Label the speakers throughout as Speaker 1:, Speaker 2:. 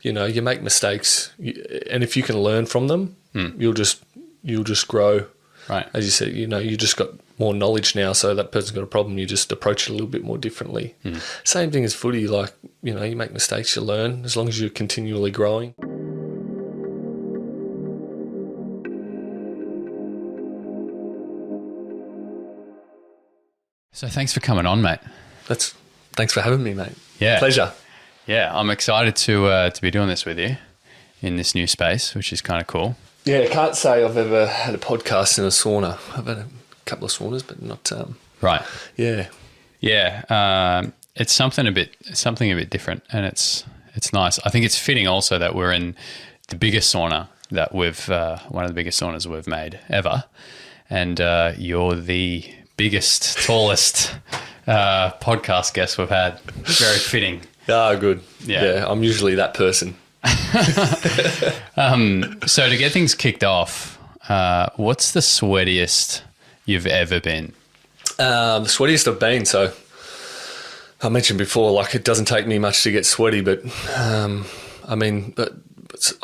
Speaker 1: You make mistakes, and if you can learn from them, you'll just grow.
Speaker 2: Right.
Speaker 1: As you said, you just got more knowledge now, so that person's got a problem, you just approach it a little bit more differently. Same thing as footy, like, you make mistakes, you learn, as long as you're continually growing.
Speaker 2: So thanks for coming on, mate.
Speaker 1: Thanks for having me, mate.
Speaker 2: Yeah.
Speaker 1: Pleasure.
Speaker 2: Yeah, I'm excited to be doing this with you in this new space, which is kind of cool.
Speaker 1: Yeah, I can't say I've ever had a podcast in a sauna. I've had a couple of saunas, but not.
Speaker 2: Right.
Speaker 1: Yeah.
Speaker 2: Yeah. It's something a bit different, and it's nice. I think it's fitting also that we're in the biggest sauna that one of the biggest saunas we've made ever, and you're the biggest, tallest podcast guest we've had. Very fitting.
Speaker 1: Ah, good. Yeah, I'm usually that person.
Speaker 2: So to get things kicked off, what's the sweatiest you've ever been?
Speaker 1: The sweatiest I've been, so I mentioned before, like, it doesn't take me much to get sweaty, but I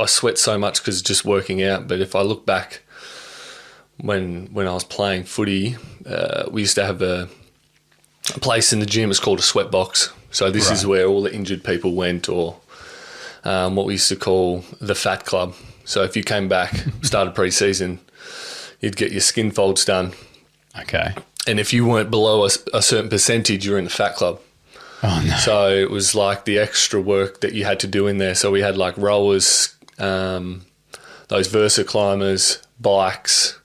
Speaker 1: sweat so much because it's just working out. But if I look back when I was playing footy, we used to have a place in the gym. It's called a sweat box. So this is where all the injured people went, or what we used to call the fat club. So if you came back, started pre-season, you'd get your skin folds done.
Speaker 2: Okay.
Speaker 1: And if you weren't below a certain percentage, you're in the fat club.
Speaker 2: Oh, no.
Speaker 1: So it was like the extra work that you had to do in there. So we had like rowers, those Versa climbers, bikes,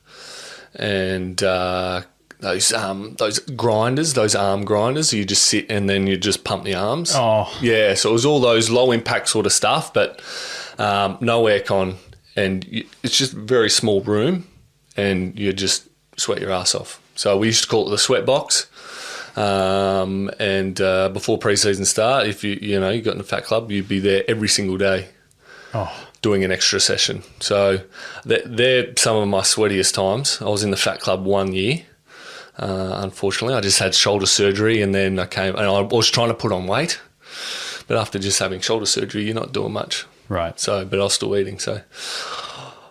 Speaker 1: and those grinders, those arm grinders. You just sit and then you just pump the arms.
Speaker 2: Oh.
Speaker 1: Yeah, so it was all those low impact sort of stuff, but no aircon, and it's just a very small room, and you just sweat your ass off. So we used to call it the sweat box. And before pre-season start, if you got in a fat club, you'd be there every single day. Doing an extra session. So they're some of my sweatiest times. I was in the fat club 1 year. Unfortunately, I just had shoulder surgery, and then I came, and I was trying to put on weight, but after just having shoulder surgery, you're not doing much.
Speaker 2: Right.
Speaker 1: So, but I was still eating. So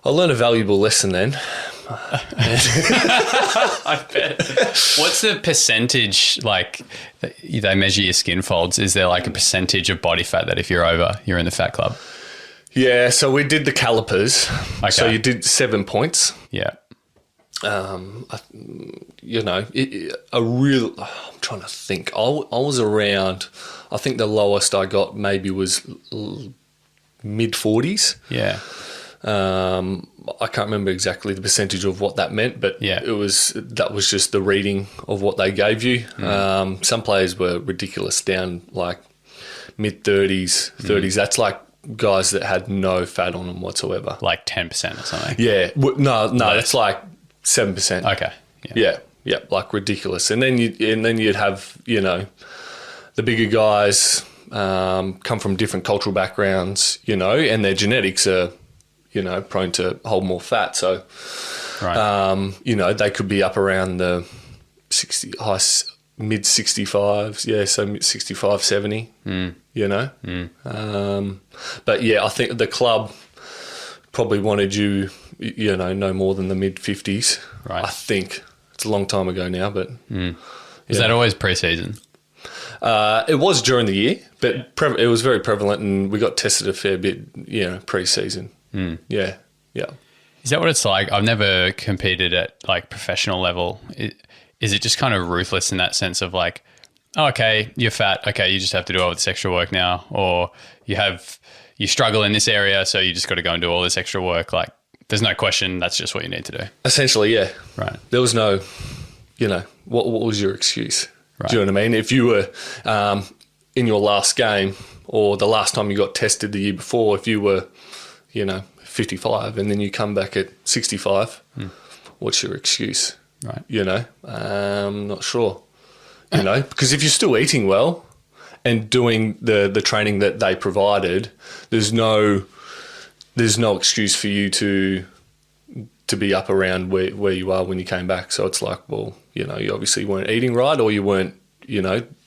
Speaker 1: I learned a valuable lesson then.
Speaker 2: I bet. What's the percentage, like, they measure your skin folds? Is there like a percentage of body fat that if you're over, you're in the fat club?
Speaker 1: Yeah, so we did the calipers. Okay. So you did 7 points.
Speaker 2: Yeah.
Speaker 1: I'm trying to think. I was around, I think the lowest I got maybe was mid 40s.
Speaker 2: Yeah.
Speaker 1: I can't remember exactly the percentage of what that meant, but
Speaker 2: yeah,
Speaker 1: that was just the reading of what they gave you. Some players were ridiculous, down like mid 30s. That's like guys that had no fat on them whatsoever.
Speaker 2: Like 10% or something.
Speaker 1: Yeah. No, that's like 7%.
Speaker 2: Okay.
Speaker 1: Yeah, like ridiculous. And then you'd have, the bigger guys come from different cultural backgrounds, and their genetics are, prone to hold more fat. So, they could be up around the mid 65s. Yeah, so 65, 70, But yeah, I think the club probably wanted you, no more than the mid 50s.
Speaker 2: Right.
Speaker 1: I think. It's a long time ago now, but...
Speaker 2: Is that always pre-season?
Speaker 1: It was during the year, but it was very prevalent, and we got tested a fair bit, pre-season. Yeah.
Speaker 2: Is that what it's like? I've never competed at like professional level. Is it just kind of ruthless in that sense of like, oh, okay, you're fat. Okay, you just have to do all this extra work now, or you struggle in this area, so you just got to go and do all this extra work. Like, there's no question. That's just what you need to do. Essentially, yeah. Right.
Speaker 1: There was no, what was your excuse?
Speaker 2: Right.
Speaker 1: Do you know what I mean? If you were in your last game, or the last time you got tested the year before, if you were, 55 and then you come back at 65, what's your excuse?
Speaker 2: Right.
Speaker 1: I'm not sure. Because if you're still eating well and doing the training that they provided, there's no excuse for you to be up around where you are when you came back. So it's like, well, you obviously weren't eating right, or you weren't,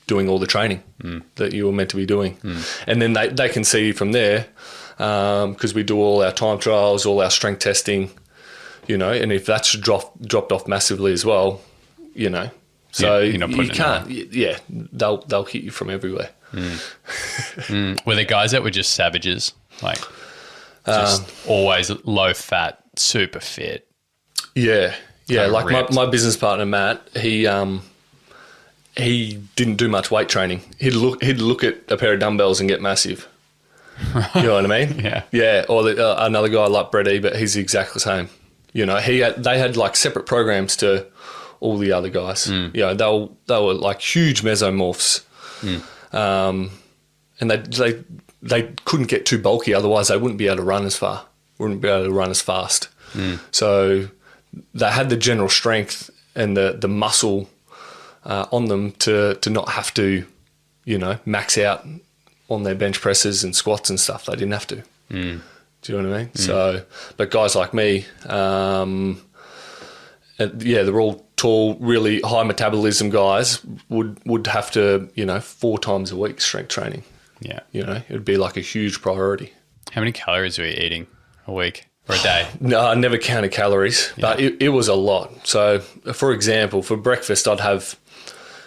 Speaker 1: doing all the training that you were meant to be doing. And then they can see from there, because we do all our time trials, all our strength testing, you know, and if that's dropped off massively as well, you know, so
Speaker 2: you're not
Speaker 1: you can't, they'll hit you from everywhere.
Speaker 2: Were there guys that were just savages, like just always low fat, super fit?
Speaker 1: Yeah. Like
Speaker 2: ripped.
Speaker 1: my business partner Matt, he didn't do much weight training. He'd look at a pair of dumbbells and get massive. You know what I mean? Yeah. Or another guy like Brett E, but he's exactly the same. You know, they had like separate programs to all the other guys. You know, they were like huge mesomorphs. And they couldn't get too bulky, otherwise they wouldn't be able to run as far, wouldn't be able to run as fast. So they had the general strength and the muscle on them to not have to, you know, max out on their bench presses and squats and stuff. They didn't have to. Do you know what I mean? So, but guys like me, they're all tall, really high metabolism guys would have to, you know, 4 times a week strength training.
Speaker 2: Yeah.
Speaker 1: You know, it would be like a huge priority.
Speaker 2: How many calories were you eating a week or a day?
Speaker 1: No, I never counted calories, but it was a lot. So, for example, for breakfast, I'd have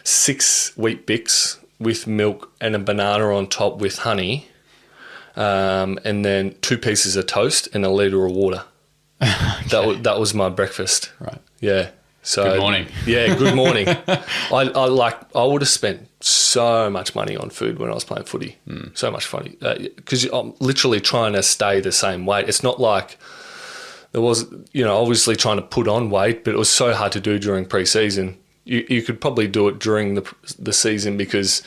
Speaker 1: 6 Wheat Bix with milk and a banana on top with honey, and then 2 pieces of toast and a litre of water. Okay. That was my breakfast.
Speaker 2: Right.
Speaker 1: Yeah. So
Speaker 2: good morning.
Speaker 1: Yeah, good morning. I would have spent so much money on food when I was playing footy. So much money because I'm literally trying to stay the same weight. It's not like there was, you know, obviously trying to put on weight, but it was so hard to do during pre-season. You could probably do it during the season because,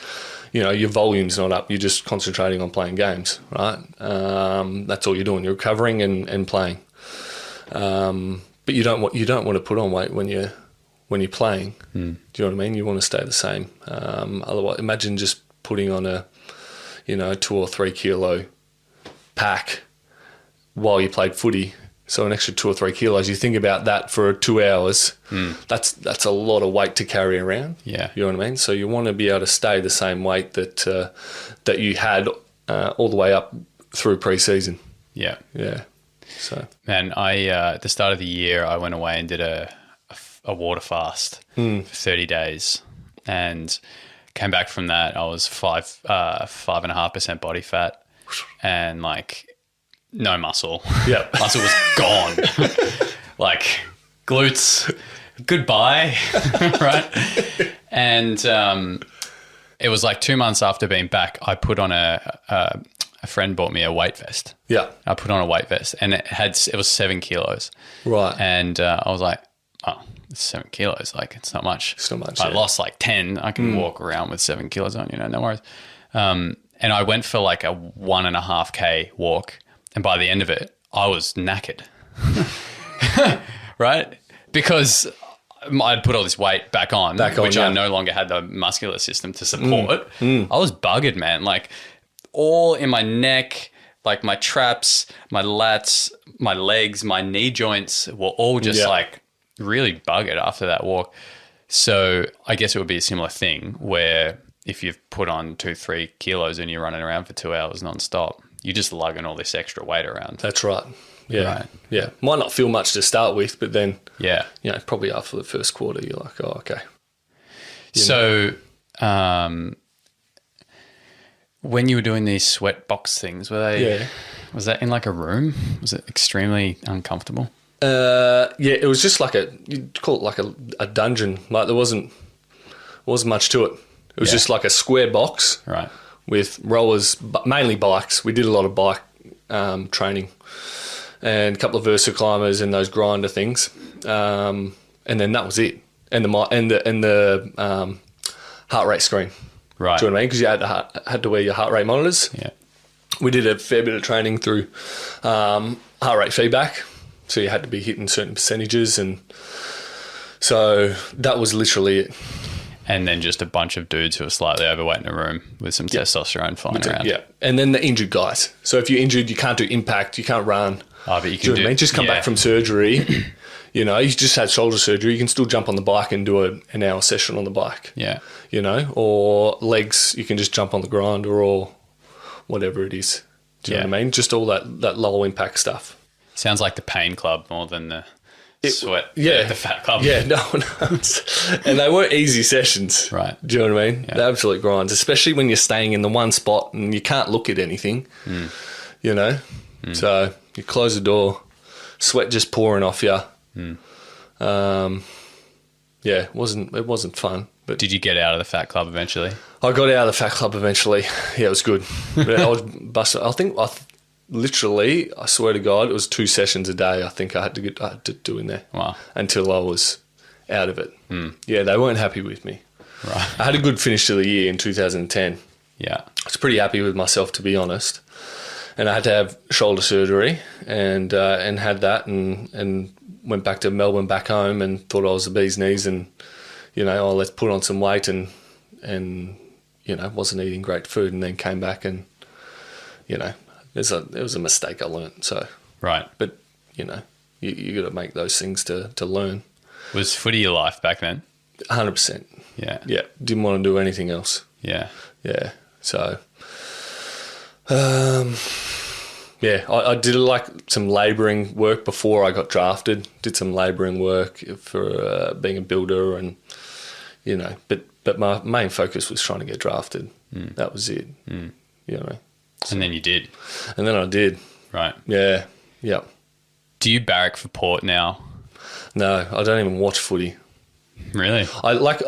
Speaker 1: you know, your volume's not up. You're just concentrating on playing games, right? That's all you're doing. You're recovering and playing. But you don't want to put on weight when you're playing. Do you know what I mean? You want to stay the same. Otherwise, imagine just putting on a, you know, 2 or 3 kilo pack while you played footy. So an extra 2 or 3 kilos. You think about that for 2 hours. That's a lot of weight to carry around. Yeah, you know what I mean. So you want to be able to stay the same weight that you had all the way up through pre-season. Yeah. So,
Speaker 2: man, I at the start of the year, I went away and did a water fast for 30 days, and came back from that. I was 5.5% body fat, and like no muscle. Yeah, muscle was gone. Like glutes, goodbye, right? And it was like 2 months after being back, I put on a friend bought me a weight vest.
Speaker 1: Yeah.
Speaker 2: I put on a weight vest and it was 7 kilos.
Speaker 1: Right.
Speaker 2: And I was like, oh, it's 7 kilos. Like, it's not much.
Speaker 1: It's not much.
Speaker 2: I lost like 10. I can walk around with 7 kilos on, you know, no worries. And I went for like a 1.5K walk. And by the end of it, I was knackered. Right? Because I'd put all this weight back on, which I no longer had the muscular system to support. I was buggered, man. Like, all in my neck, like my traps, my lats, my legs, my knee joints were all just like really buggered after that walk. So I guess it would be a similar thing where if you've put on 2-3 kilos and you're running around for 2 hours nonstop, you're just lugging all this extra weight around.
Speaker 1: That's right. Yeah. Right. Yeah. Might not feel much to start with, but then, you know, probably after the first quarter, you're like, oh, okay.
Speaker 2: When you were doing these sweat box things, was that in like a room? Was it extremely uncomfortable?
Speaker 1: It was just like you'd call it like a dungeon. Like there wasn't much to it. It was just like a square box, right, with rollers, mainly bikes. We did a lot of bike training and a couple of Versa climbers and those grinder things. And then that was it. And the heart rate screen. Right. Do you know what I mean? Because you had to wear your heart rate monitors. Yeah. We did a fair bit of training through heart rate feedback. So you had to be hitting certain percentages. And so that was literally it.
Speaker 2: And then just a bunch of dudes who are slightly overweight in a room with some testosterone flying around.
Speaker 1: Yeah. And then the injured guys. So if you're injured, you can't do impact, you can't run.
Speaker 2: Oh, but you can do,
Speaker 1: what I mean? Just come back from surgery. You know, you just had shoulder surgery. You can still jump on the bike and do an hour session on the bike. Yeah. You know, or legs, you can just jump on the grinder or whatever it is. Do you know what I mean? Just all that low impact stuff.
Speaker 2: Sounds like the pain club more than the sweat.
Speaker 1: Yeah.
Speaker 2: The fat club.
Speaker 1: Yeah, no. And they weren't easy sessions.
Speaker 2: Right.
Speaker 1: Do you know what I mean?
Speaker 2: Yeah.
Speaker 1: They're absolute grinds, especially when you're staying in the one spot and you can't look at anything, you know? So you close the door, sweat just pouring off you. Yeah, it wasn't fun. But
Speaker 2: Did you get out of the fat club eventually?
Speaker 1: I got out of the fat club eventually. Yeah, it was good. But I was busted. Literally, I swear to God, it was 2 sessions a day. I think I had to do in there.
Speaker 2: Wow.
Speaker 1: Until I was out of it. Yeah, they weren't happy with me.
Speaker 2: Right.
Speaker 1: I had a good finish to the year in 2010.
Speaker 2: Yeah.
Speaker 1: I was pretty happy with myself, to be honest. And I had to have shoulder surgery and had that and went back to Melbourne, back home, and thought I was the bee's knees and, you know, let's put on some weight and you know, wasn't eating great food, and then came back and, you know, it was a mistake I learnt. So,
Speaker 2: Right.
Speaker 1: but, you know, you got to make those things to learn.
Speaker 2: Was footy your life back then?
Speaker 1: 100%.
Speaker 2: Yeah.
Speaker 1: Yeah, didn't want to do anything else.
Speaker 2: Yeah.
Speaker 1: Yeah, so, yeah, I did like some labouring work before I got drafted. Did some labouring work for being a builder, and you know, but my main focus was trying to get drafted. That was it. You know,
Speaker 2: And then you did.
Speaker 1: and then I did.
Speaker 2: Right.
Speaker 1: Yeah, yeah.
Speaker 2: Do you barrack for Port now?
Speaker 1: No, I don't even watch footy.
Speaker 2: Really?
Speaker 1: I like.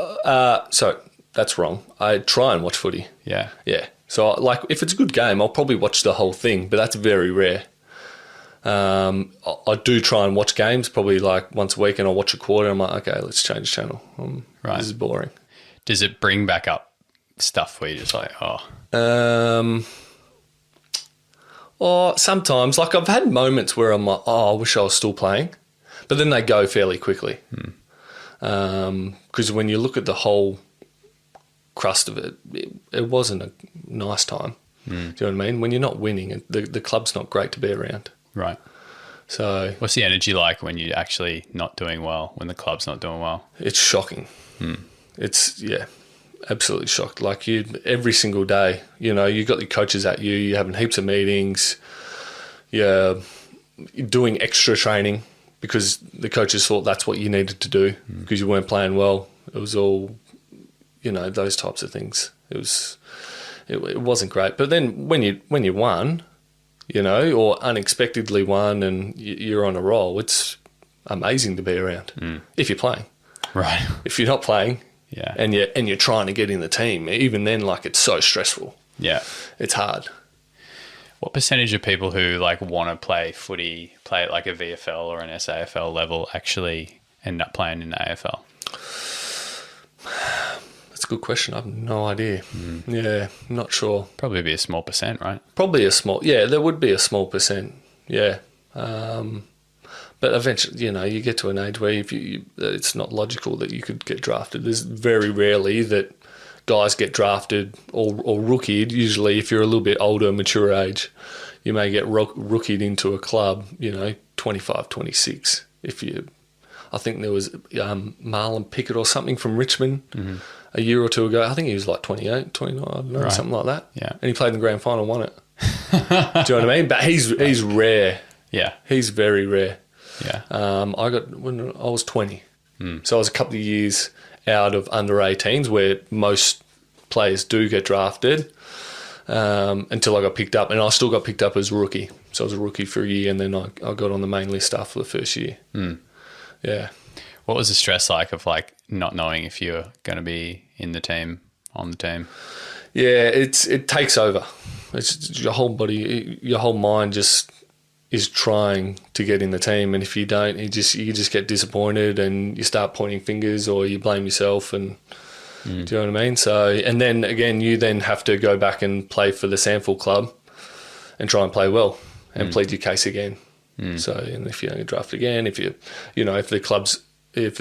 Speaker 1: So that's wrong. I try and watch footy.
Speaker 2: Yeah.
Speaker 1: Yeah. So, like, if it's a good game, I'll probably watch the whole thing, but that's very rare. I do try and watch games probably like once a week, and I'll watch a quarter. I'm like, okay, let's change channel.
Speaker 2: Right.
Speaker 1: This is boring.
Speaker 2: Does it bring back up stuff where you're just like, oh,
Speaker 1: Or sometimes, like, I've had moments where I'm like, oh, I wish I was still playing, but then they go fairly quickly. Because when you look at the whole crust of it, it wasn't a nice time. Do you know what I mean? When you're not winning, the club's not great to be around.
Speaker 2: right.
Speaker 1: So
Speaker 2: What's the energy like when you're actually not doing well, when the club's not doing well?
Speaker 1: it's shocking. It's, yeah, absolutely shocked. Like, every single day, you know, you got the coaches at you, you're having heaps of meetings, you're doing extra training because the coaches thought that's what you needed to do because you weren't playing well. It was all, you know, those types of things. It wasn't great. But then when you won, you know, or unexpectedly won and you're on a roll, it's amazing to be around if you're playing.
Speaker 2: Right.
Speaker 1: If you're not playing,
Speaker 2: Yeah.
Speaker 1: and you're trying to get in the team, even then, like, it's so stressful.
Speaker 2: Yeah.
Speaker 1: It's hard.
Speaker 2: What percentage of people who like want to play footy, play at like a VFL or an SAFL level, actually end up playing in the AFL?
Speaker 1: That's a good question. I have no idea. Yeah, not sure.
Speaker 2: Probably be a small percent, right?
Speaker 1: Probably there would be a small percent. Yeah. But eventually, you know, you get to an age where it's not logical that you could get drafted. There's very rarely that guys get drafted or rookied. Usually, if you're a little bit older, mature age, you may get rookied into a club, you know, 25, 26. I think there was Marlon Pickett or something from Richmond a year or two ago. I think he was like 28, 29, I don't know,
Speaker 2: Right.
Speaker 1: something like that.
Speaker 2: Yeah.
Speaker 1: And he played in the grand final and won it. Do you know what I mean? But he's rare.
Speaker 2: Yeah.
Speaker 1: He's very rare.
Speaker 2: Yeah.
Speaker 1: I got when I was 20. So I was a couple of years out of under 18s where most players do get drafted until I got picked up. And I still got picked up as a rookie. So I was a rookie for a year, and then I got on the main list after the first year. Yeah.
Speaker 2: What was the stress like of like not knowing if you're going to be in the team, on the team?
Speaker 1: Yeah, it takes over. It's your whole body, your whole mind just is trying to get in the team, and if you don't, you just get disappointed and you start pointing fingers or you blame yourself, and do you know what I mean? So, and then again, you then have to go back and play for the Sandford club and try and play well and plead your case again. So, and if you don't get drafted again, if the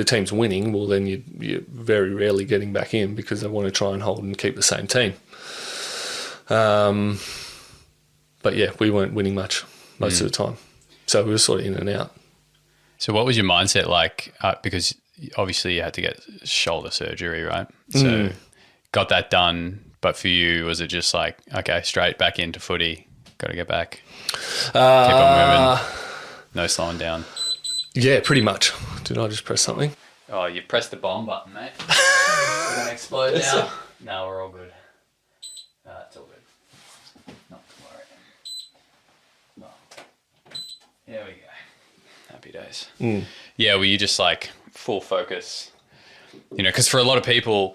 Speaker 1: team's winning, well, then you're very rarely getting back in because they want to try and hold and keep the same team. But yeah, we weren't winning much most of the time. So we were sort of in and out.
Speaker 2: So what was your mindset like? Because obviously you had to get shoulder surgery, right? So got that done. But for you, was it just like, okay, straight back into footy? Got to get back. Keep on moving. No slowing down.
Speaker 1: Yeah, pretty much. Did I just press something?
Speaker 2: Oh, you pressed the bomb button, mate. We're going to explode now. No, we're all good. It's all good. Not to worry. Oh. There we go. Happy days. Yeah, were you just like full focus? You know, because for a lot of people,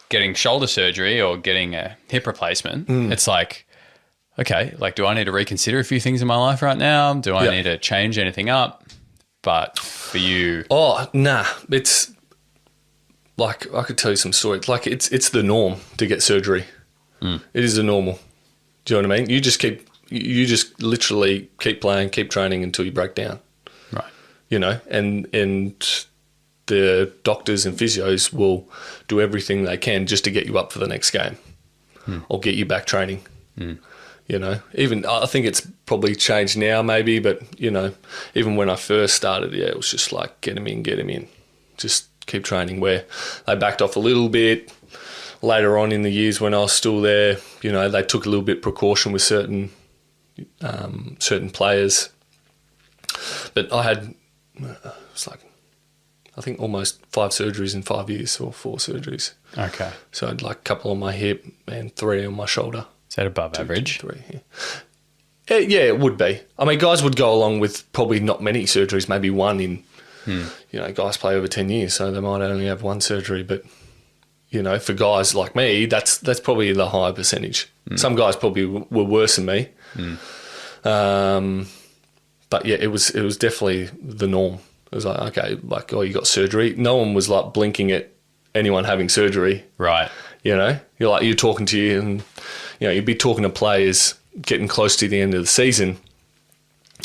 Speaker 2: getting shoulder surgery or getting a hip replacement, it's like, okay, like, do I need to reconsider a few things in my life right now? Do I need to change anything up? But for you...
Speaker 1: Oh, nah. It's like, I could tell you some stories. Like, it's the norm to get surgery. It is the normal. Do you know what I mean? You just literally keep playing, keep training until you break down.
Speaker 2: Right.
Speaker 1: You know, and the doctors and physios will do everything they can just to get you up for the next game or get you back training. You know, even I think it's probably changed now maybe, but, you know, even when I first started, it was just like, get him in. Just keep training, where they backed off a little bit. Later on in the years when I was still there, you know, they took a little bit precaution with certain players. But I had, it's like, I think almost 5 surgeries in 5 years, or 4 surgeries.
Speaker 2: Okay.
Speaker 1: So I had like a couple on my hip and 3 on my shoulder.
Speaker 2: Is that above average?
Speaker 1: 3, yeah. Yeah, it would be. I mean, guys would go along with probably not many surgeries, maybe 1 in, you know, guys play over 10 years, so they might only have 1 surgery. But, you know, for guys like me, that's probably the higher percentage. Some guys probably were worse than me. But yeah, it was definitely the norm. It was like, okay, like, oh, you got surgery. No one was like blinking at anyone having surgery.
Speaker 2: Right.
Speaker 1: You know, you're talking to you, and, you know, you'd be talking to players getting close to the end of the season,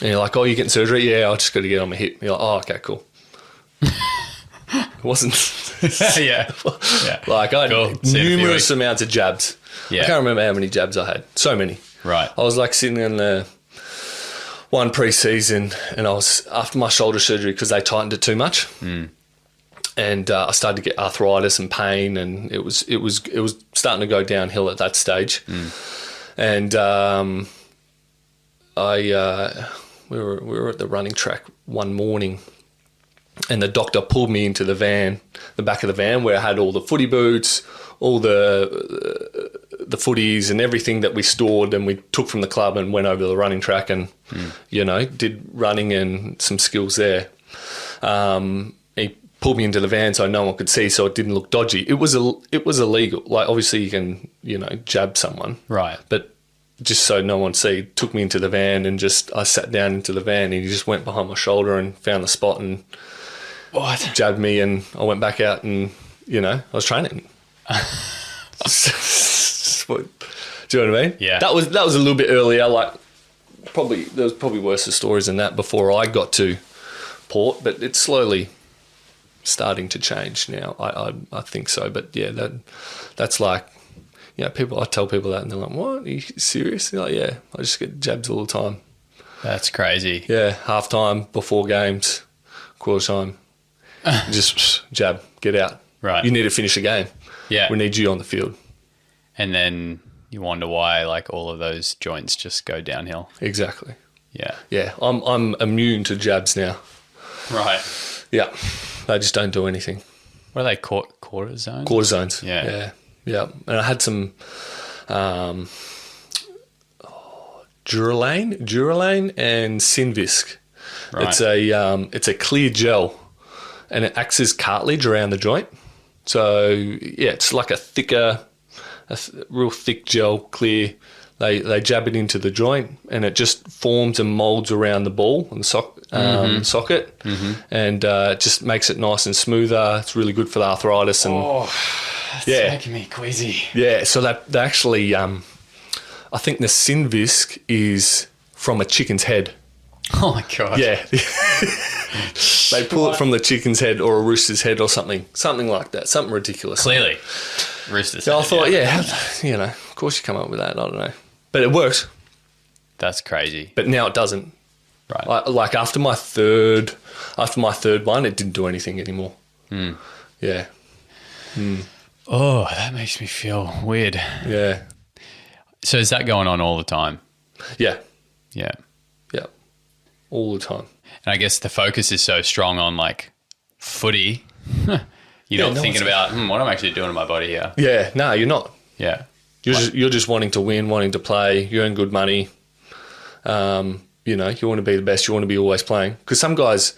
Speaker 1: and you're like, oh, you're getting surgery? Yeah, I just got to get on my hip. You're like, oh, okay, cool. It wasn't.
Speaker 2: Yeah.
Speaker 1: Like, I
Speaker 2: Cool.
Speaker 1: had numerous amounts of jabs.
Speaker 2: Yeah.
Speaker 1: I can't remember how many jabs I had. So many.
Speaker 2: Right.
Speaker 1: I was like sitting in the one pre-season, and I was after my shoulder surgery because they tightened it too much. And I started to get arthritis and pain, and it was starting to go downhill at that stage. And we were at the running track one morning, and the doctor pulled me into the back of the van, where I had all the footy boots, all the footies and everything that we stored and we took from the club, and went over to the running track and, you know, did running and some skills there. He pulled me into the van so no one could see, so it didn't look dodgy. It was illegal. Like, obviously you can, you know, jab someone.
Speaker 2: Right.
Speaker 1: But just so no one see, took me into the van, and I sat down into the van, and he just went behind my shoulder and found the spot and jabbed me, and I went back out, and, you know, I was training. Do you know what I mean? Yeah. That was a little bit earlier. Like, there was probably worse stories than that before I got to Port, but it's slowly starting to change now. I think so. But yeah, that's like, you know, I tell people that, and they're like, "What? Are you serious?" They're like, "Yeah, I just get jabs all the time."
Speaker 2: That's crazy.
Speaker 1: Yeah, half time, before games, quarter time, just jab, get out.
Speaker 2: Right.
Speaker 1: You need to finish a game.
Speaker 2: Yeah.
Speaker 1: We need you on the field.
Speaker 2: And then you wonder why, like, all of those joints just go downhill.
Speaker 1: Exactly.
Speaker 2: Yeah.
Speaker 1: Yeah, I'm immune to jabs now.
Speaker 2: Right.
Speaker 1: Yeah, they just don't do anything.
Speaker 2: What are they, cortisones?
Speaker 1: Cortisones.
Speaker 2: Yeah.
Speaker 1: Yeah. And I had some Duralane and Synvisc. Right. It's a clear gel, and it acts as cartilage around the joint. So yeah, it's like a real thick gel, clear. They jab it into the joint, and it just forms and molds around the ball and socket, and it just makes it nice and smoother. It's really good for the arthritis. And
Speaker 2: that's making me queasy. Yeah,
Speaker 1: so they actually, I think the Synvisc is from a chicken's head.
Speaker 2: Oh my God.
Speaker 1: Yeah. They pull it from the chicken's head or a rooster's head or something like that. Something ridiculous.
Speaker 2: Clearly. Rooster's head.
Speaker 1: So I thought, you know, of course you come up with that. I don't know. But it works.
Speaker 2: That's crazy.
Speaker 1: But now it doesn't.
Speaker 2: Right.
Speaker 1: Like after my third one, it didn't do anything anymore. Yeah.
Speaker 2: Oh, that makes me feel weird.
Speaker 1: Yeah.
Speaker 2: So is that going on all the time?
Speaker 1: Yeah.
Speaker 2: Yeah.
Speaker 1: Yeah, all the time.
Speaker 2: And I guess the focus is so strong on like footy. You're not thinking about what I'm actually doing to my body here.
Speaker 1: Yeah, no, you're not.
Speaker 2: Yeah.
Speaker 1: You're just wanting to win, wanting to play. You earn good money. You know, you want to be the best. You want to be always playing. Because some guys,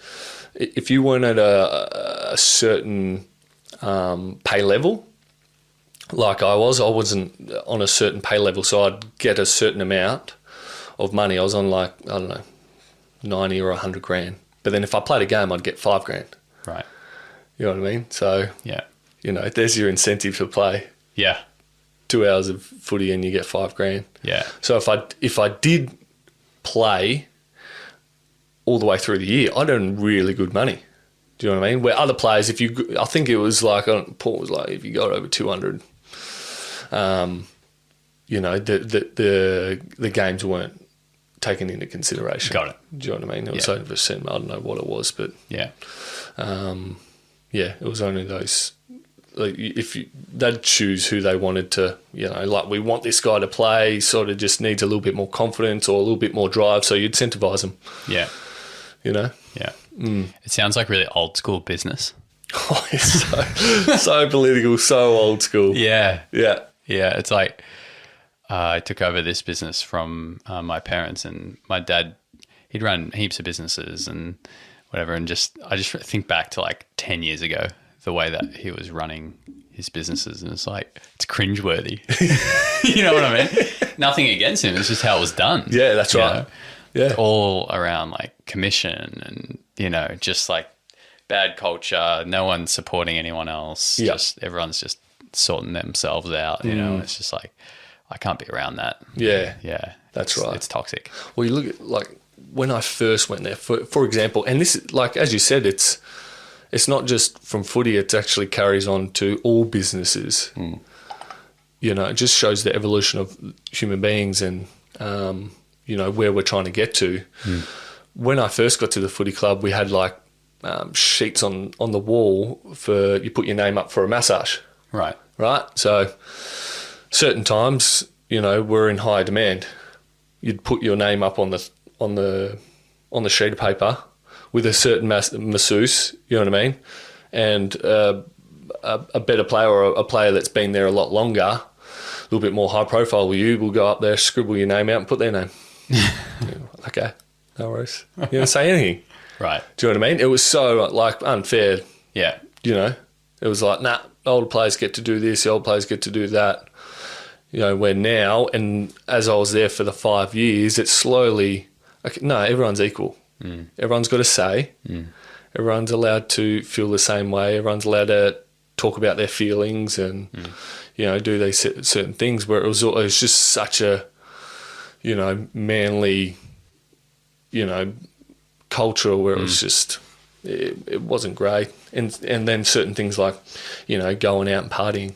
Speaker 1: if you weren't at a certain pay level, like I wasn't on a certain pay level, so I'd get a certain amount of money. I was on like, I don't know, 90 or 100 grand. But then if I played a game, I'd get 5 grand.
Speaker 2: Right.
Speaker 1: You know what I mean? So,
Speaker 2: yeah,
Speaker 1: you know, there's your incentive to play.
Speaker 2: Yeah.
Speaker 1: 2 hours of footy and you get 5 grand.
Speaker 2: Yeah.
Speaker 1: So if I did play all the way through the year, I'd earn really good money. Do you know what I mean? Where other players, I think it was like, Paul was like, if you got over 200, you know, the games weren't taken into consideration.
Speaker 2: Got it.
Speaker 1: Do you know what I mean? It was over a percent. I don't know what it was, but
Speaker 2: yeah,
Speaker 1: it was only those. Like they'd choose who they wanted to, you know, like we want this guy to play, sort of just needs a little bit more confidence or a little bit more drive, so you'd incentivise them.
Speaker 2: Yeah.
Speaker 1: You know?
Speaker 2: Yeah. It sounds like really old school business.
Speaker 1: Oh, it's so political, so old school.
Speaker 2: Yeah.
Speaker 1: Yeah.
Speaker 2: Yeah. It's like I took over this business from my parents, and my dad, he'd run heaps of businesses and whatever, and I just think back to like 10 years ago, the way that he was running his businesses, and it's like, it's cringeworthy. You know what I mean? Nothing against him. It's just how it was done.
Speaker 1: Yeah, that's right.
Speaker 2: Know?
Speaker 1: Yeah.
Speaker 2: All around like commission and, you know, just like bad culture. No one's supporting anyone else.
Speaker 1: Yeah.
Speaker 2: Just everyone's just sorting themselves out. You know, it's just like, I can't be around that.
Speaker 1: Yeah.
Speaker 2: Yeah.
Speaker 1: That's right.
Speaker 2: It's toxic.
Speaker 1: Well, you look at like when I first went there, for example, and this is like, as you said, it's not just from footy, it actually carries on to all businesses. You know, it just shows the evolution of human beings and, you know, where we're trying to get to. When I first got to the footy club, we had like sheets on the wall for, you put your name up for a massage.
Speaker 2: Right.
Speaker 1: Right? So certain times, you know, we're in high demand. You'd put your name up on the sheet of paper with a certain masseuse, you know what I mean? And a better player or a player that's been there a lot longer, a little bit more high profile with you, will go up there, scribble your name out and put their name. Okay, no worries. You don't say anything.
Speaker 2: Right.
Speaker 1: Do you know what I mean? It was so like unfair.
Speaker 2: Yeah.
Speaker 1: You know, it was like, nah, older players get to do this, the old players get to do that. You know, where now, and as I was there for the 5 years, it's slowly, okay, no, everyone's equal. Everyone's got a say. Everyone's allowed to feel the same way. Everyone's allowed to talk about their feelings and, you know, do these certain things, where it was just such a, you know, manly, you know, culture where it was just, it wasn't great. And then certain things like, you know, going out and partying.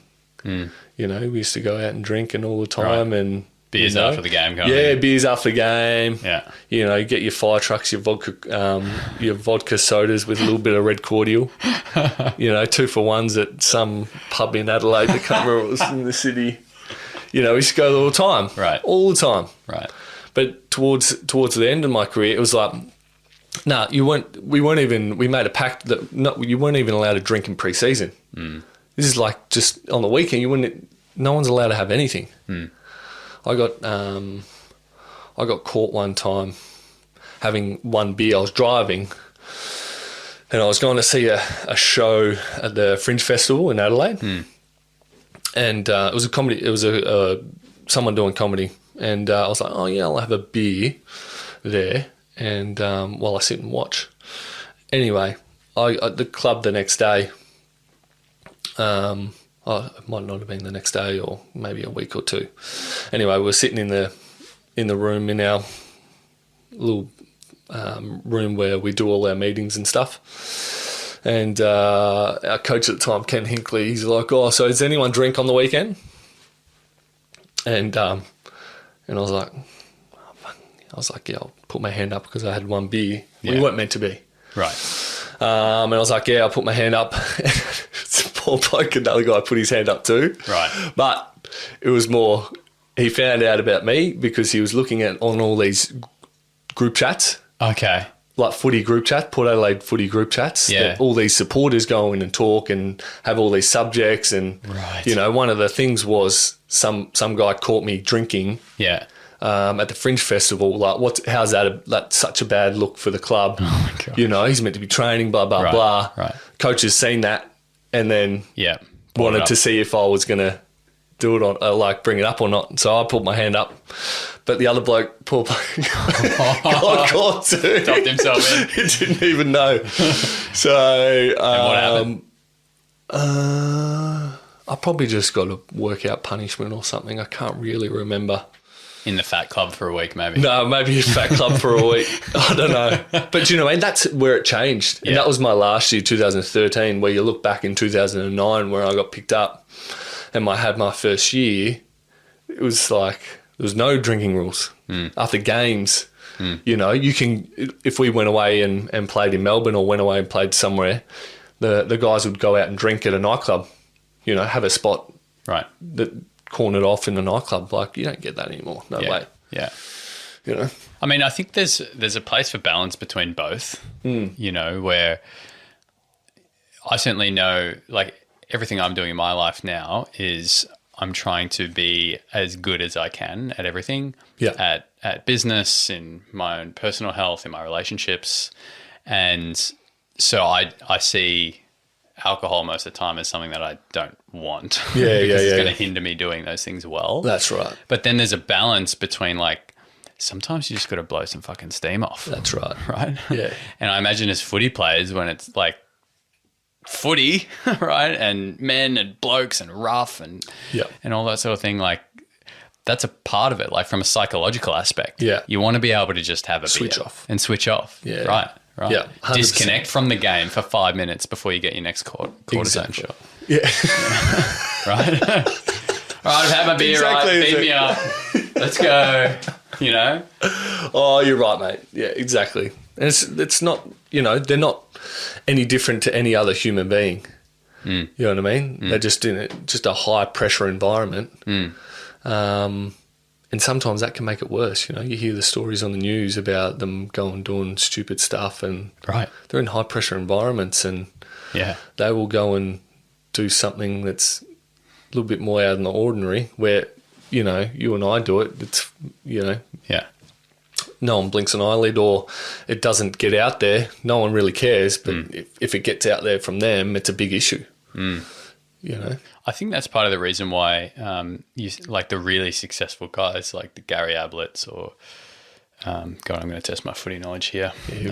Speaker 1: You know, we used to go out and drink and all the time,
Speaker 2: Right.
Speaker 1: and
Speaker 2: Beers after the game.
Speaker 1: Beers after the game.
Speaker 2: Yeah.
Speaker 1: You know, you get your fire trucks, your vodka sodas with a little bit of red cordial. You know, 2-for-1s at some pub in Adelaide. I can't remember what was in the city. You know, we used to go all the time.
Speaker 2: Right.
Speaker 1: All the time.
Speaker 2: Right.
Speaker 1: But towards the end of my career, it was like, no, we made a pact that you weren't even allowed to drink in pre-season. This is like just on the weekend, no one's allowed to have anything. I got caught one time having one beer. I was driving and I was going to see a show at the Fringe Festival in Adelaide. And it was a comedy, it was someone doing comedy. And I was like, oh yeah, I'll have a beer there and while I sit and watch. Anyway, at the club the next day, it might not have been the next day or maybe a week or two. Anyway, we're sitting in the room, in our little room where we do all our meetings and stuff. And our coach at the time, Ken Hinkley, he's like, oh, so does anyone drink on the weekend? And I was like, yeah, I'll put my hand up because I had one beer.
Speaker 2: Yeah.
Speaker 1: We weren't meant to be.
Speaker 2: Right.
Speaker 1: And I was like, yeah, I'll put my hand up. Poor bloke, another guy put his hand up too.
Speaker 2: Right.
Speaker 1: But it was more, he found out about me because he was looking at on all these group chats.
Speaker 2: Okay.
Speaker 1: Like footy group chat, Port Adelaide footy group chats.
Speaker 2: Yeah.
Speaker 1: That all these supporters go in and talk and have all these subjects. And,
Speaker 2: Right.
Speaker 1: you know, one of the things was some guy caught me drinking
Speaker 2: Yeah.
Speaker 1: at the Fringe Festival. Like, how's that? That's such a bad look for the club.
Speaker 2: Oh, my God.
Speaker 1: You know, he's meant to be training, blah, blah,
Speaker 2: Right,
Speaker 1: blah.
Speaker 2: right.
Speaker 1: Coach has seen that and then
Speaker 2: Yeah.
Speaker 1: wanted to see if I was going to do it on, like, bring it up or not. So I put my hand up. But the other bloke, poor bloke, got caught too.
Speaker 2: Tucked himself in.
Speaker 1: He didn't even know. So,
Speaker 2: what happened?
Speaker 1: I probably just got a workout punishment or something. I can't really remember.
Speaker 2: In the fat club for a week, maybe.
Speaker 1: No, maybe a fat club for a week. I don't know. But you know, and that's where it changed. And that was my last year, 2013, where you look back in 2009 where I got picked up and I had my first year. It was like there was no drinking rules. After games, you know, you can, if we went away and played in Melbourne or went away and played somewhere, the guys would go out and drink at a nightclub, you know, have a spot
Speaker 2: Right.
Speaker 1: that cornered off in the nightclub. Like, you don't get that anymore. No way.
Speaker 2: Yeah.
Speaker 1: You know?
Speaker 2: I mean, I think there's a place for balance between both, you know, where I certainly know, like, everything I'm doing in my life now is I'm trying to be as good as I can at everything, at business, in my own personal health, in my relationships. And so I see alcohol most of the time as something that I don't want.
Speaker 1: Yeah,
Speaker 2: because it's going to
Speaker 1: yeah.
Speaker 2: hinder me doing those things well.
Speaker 1: That's right.
Speaker 2: But then there's a balance between, like, sometimes you just got to blow some fucking steam off.
Speaker 1: That's right.
Speaker 2: Right?
Speaker 1: Yeah.
Speaker 2: And I imagine as footy players, when it's like footy, right? And men and blokes and rough and all that sort of thing, like, that's a part of it, like from a psychological aspect.
Speaker 1: Yeah.
Speaker 2: You want to be able to just have a
Speaker 1: Switch
Speaker 2: beer
Speaker 1: off.
Speaker 2: and switch off.
Speaker 1: Yeah.
Speaker 2: Right. Right.
Speaker 1: Yeah, 100%.
Speaker 2: Disconnect from the game for 5 minutes before you get your next cortisone
Speaker 1: Exactly.
Speaker 2: shot.
Speaker 1: Yeah.
Speaker 2: Right? All right, I've had my beer,
Speaker 1: Exactly,
Speaker 2: right? Feed me up. Let's go. You know?
Speaker 1: Oh, you're right, mate. Yeah, exactly. And it's not, you know, they're not any different to any other human being. You know what I mean? They're just in just a high pressure environment. And sometimes that can make it worse. You know, you hear the stories on the news about them going doing stupid stuff, and they're in high pressure environments, and they will go and do something that's a little bit more out of the ordinary. Where, you know, you and I do it. It's, you know, no one blinks an eyelid, or it doesn't get out there. No one really cares. But if it gets out there from them, it's a big issue. You know,
Speaker 2: I think that's part of the reason why you like the really successful guys like the Gary Abletts or God, I'm going to test my footy knowledge here.
Speaker 1: Yeah, here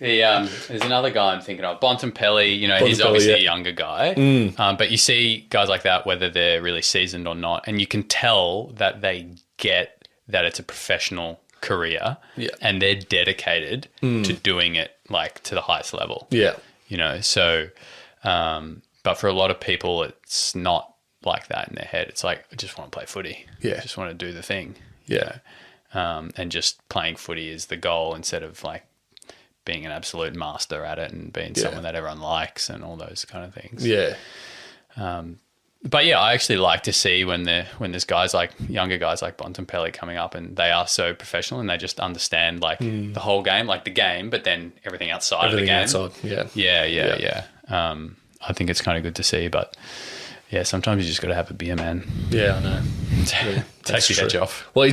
Speaker 1: we go.
Speaker 2: There's another guy I'm thinking of, Bontempelli. You know, he's obviously a younger guy, but you see guys like that, whether they're really seasoned or not, and you can tell that they get that it's a professional career, and they're dedicated to doing it like to the highest level.
Speaker 1: Yeah,
Speaker 2: you know, so. But for a lot of people, it's not like that in their head. It's like, I just want to play footy.
Speaker 1: Yeah.
Speaker 2: I just want to do the thing.
Speaker 1: Yeah.
Speaker 2: You know? And just playing footy is the goal instead of like being an absolute master at it and being someone that everyone likes and all those kind of things.
Speaker 1: Yeah.
Speaker 2: But yeah, I actually like to see when there's guys like younger guys like Bontempelli coming up and they are so professional and they just understand like the whole game, like the game, but then everything outside of the game.
Speaker 1: Outside,
Speaker 2: Yeah. I think it's kind of good to see, but yeah, sometimes you just got to have a beer, man.
Speaker 1: Yeah, I know.
Speaker 2: Take your edge off.
Speaker 1: Well,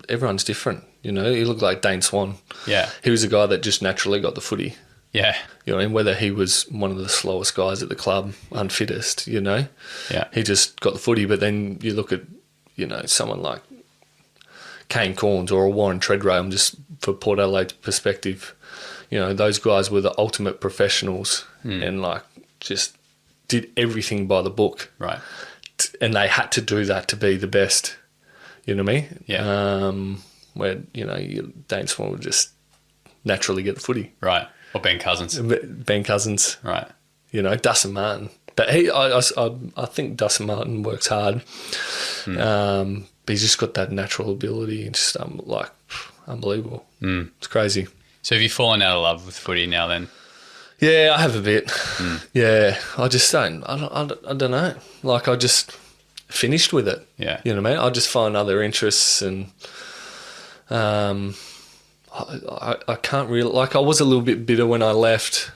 Speaker 1: everyone's different. You know, he looked like Dane Swan.
Speaker 2: Yeah.
Speaker 1: He was a guy that just naturally got the footy.
Speaker 2: Yeah.
Speaker 1: You know what I mean? Whether he was one of the slowest guys at the club, unfittest, you know?
Speaker 2: Yeah.
Speaker 1: He just got the footy, but then you look at, you know, someone like Kane Corns or a Warren Treadrail, just for Port Adelaide's perspective, you know, those guys were the ultimate professionals and like just did everything by the book.
Speaker 2: Right.
Speaker 1: And they had to do that to be the best. You know what I mean?
Speaker 2: Yeah.
Speaker 1: Where, you know, Dane Swan would just naturally get the footy.
Speaker 2: Right. Or Ben Cousins.
Speaker 1: Ben Cousins.
Speaker 2: Right.
Speaker 1: You know, Dustin Martin. But I think Dustin Martin works hard. But he's just got that natural ability and just like unbelievable. It's crazy.
Speaker 2: So have you fallen out of love with footy now then?
Speaker 1: Yeah, I have a bit. Yeah, I just don't. I don't know. Like I just finished with it.
Speaker 2: Yeah.
Speaker 1: You know what I mean? I just find other interests and I can't really, like, I was a little bit bitter when I left.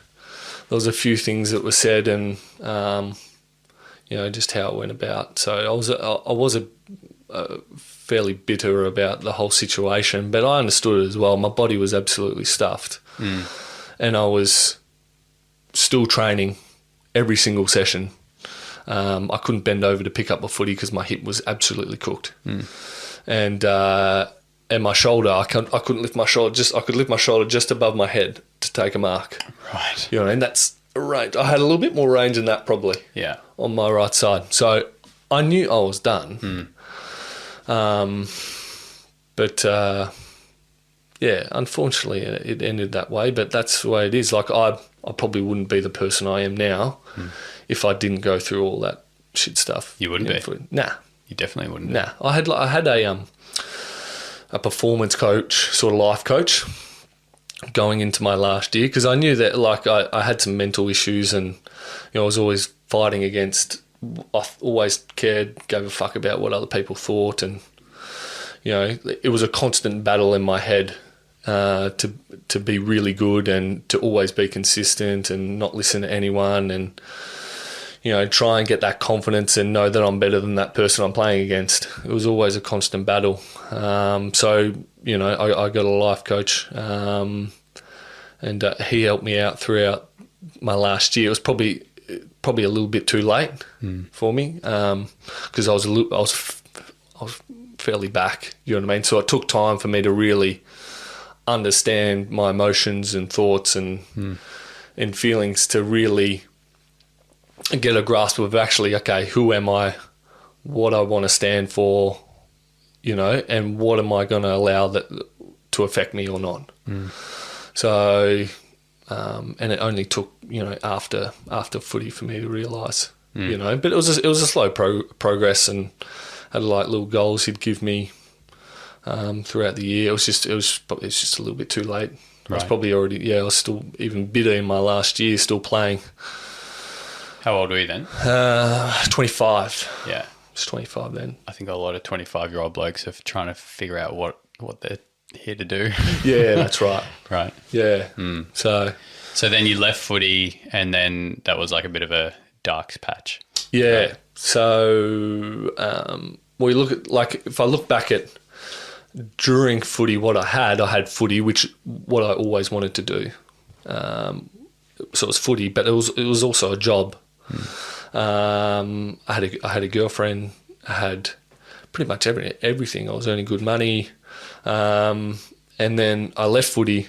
Speaker 1: There was a few things that were said, and just how it went about. So I was fairly bitter about the whole situation, but I understood it as well. My body was absolutely stuffed, and I was still training every single session. I couldn't bend over to pick up a footy because my hip was absolutely cooked, and my shoulder, I couldn't lift my shoulder. I could lift my shoulder just above my head to take a mark.
Speaker 2: Right.
Speaker 1: And that's range. I had a little bit more range than that probably.
Speaker 2: Yeah.
Speaker 1: On my right side, so I knew I was done. Unfortunately, it ended that way. But that's the way it is. Like I probably wouldn't be the person I am now if I didn't go through all that shit stuff.
Speaker 2: You wouldn't be.
Speaker 1: Nah.
Speaker 2: You definitely wouldn't.
Speaker 1: Nah. I had a performance coach, sort of life coach, going into my last year, because I knew that like I had some mental issues, and I was always fighting against. I always cared, gave a fuck about what other people thought, and it was a constant battle in my head to be really good and to always be consistent and not listen to anyone, and try and get that confidence and know that I'm better than that person I'm playing against. It was always a constant battle. I got a life coach, and he helped me out throughout my last year. It was probably a little bit too late for me, because I was fairly back. You know what I mean? So it took time for me to really understand my emotions and thoughts and feelings, to really get a grasp of actually, okay, who am I, what I want to stand for, and what am I going to allow that to affect me or not. So, and it only took, after footy for me to realise, but it was a slow progress, and had like little goals he'd give me throughout the year. It was just a little bit too late. Right. I was probably I was still even bitter in my last year, still playing.
Speaker 2: How old were you then?
Speaker 1: 25.
Speaker 2: Yeah.
Speaker 1: I was 25 then.
Speaker 2: I think a lot of 25-year-old blokes are trying to figure out what they're here to do.
Speaker 1: Yeah, that's right.
Speaker 2: Right.
Speaker 1: Yeah. So
Speaker 2: then you left footy, and then that was like a bit of a dark patch.
Speaker 1: Yeah.
Speaker 2: Right?
Speaker 1: So we look at, like, if I look back at during footy, what I had footy, which what I always wanted to do. So it was footy, but it was also a job. I had a girlfriend. I had pretty much everything. I was earning good money, and then I left footy.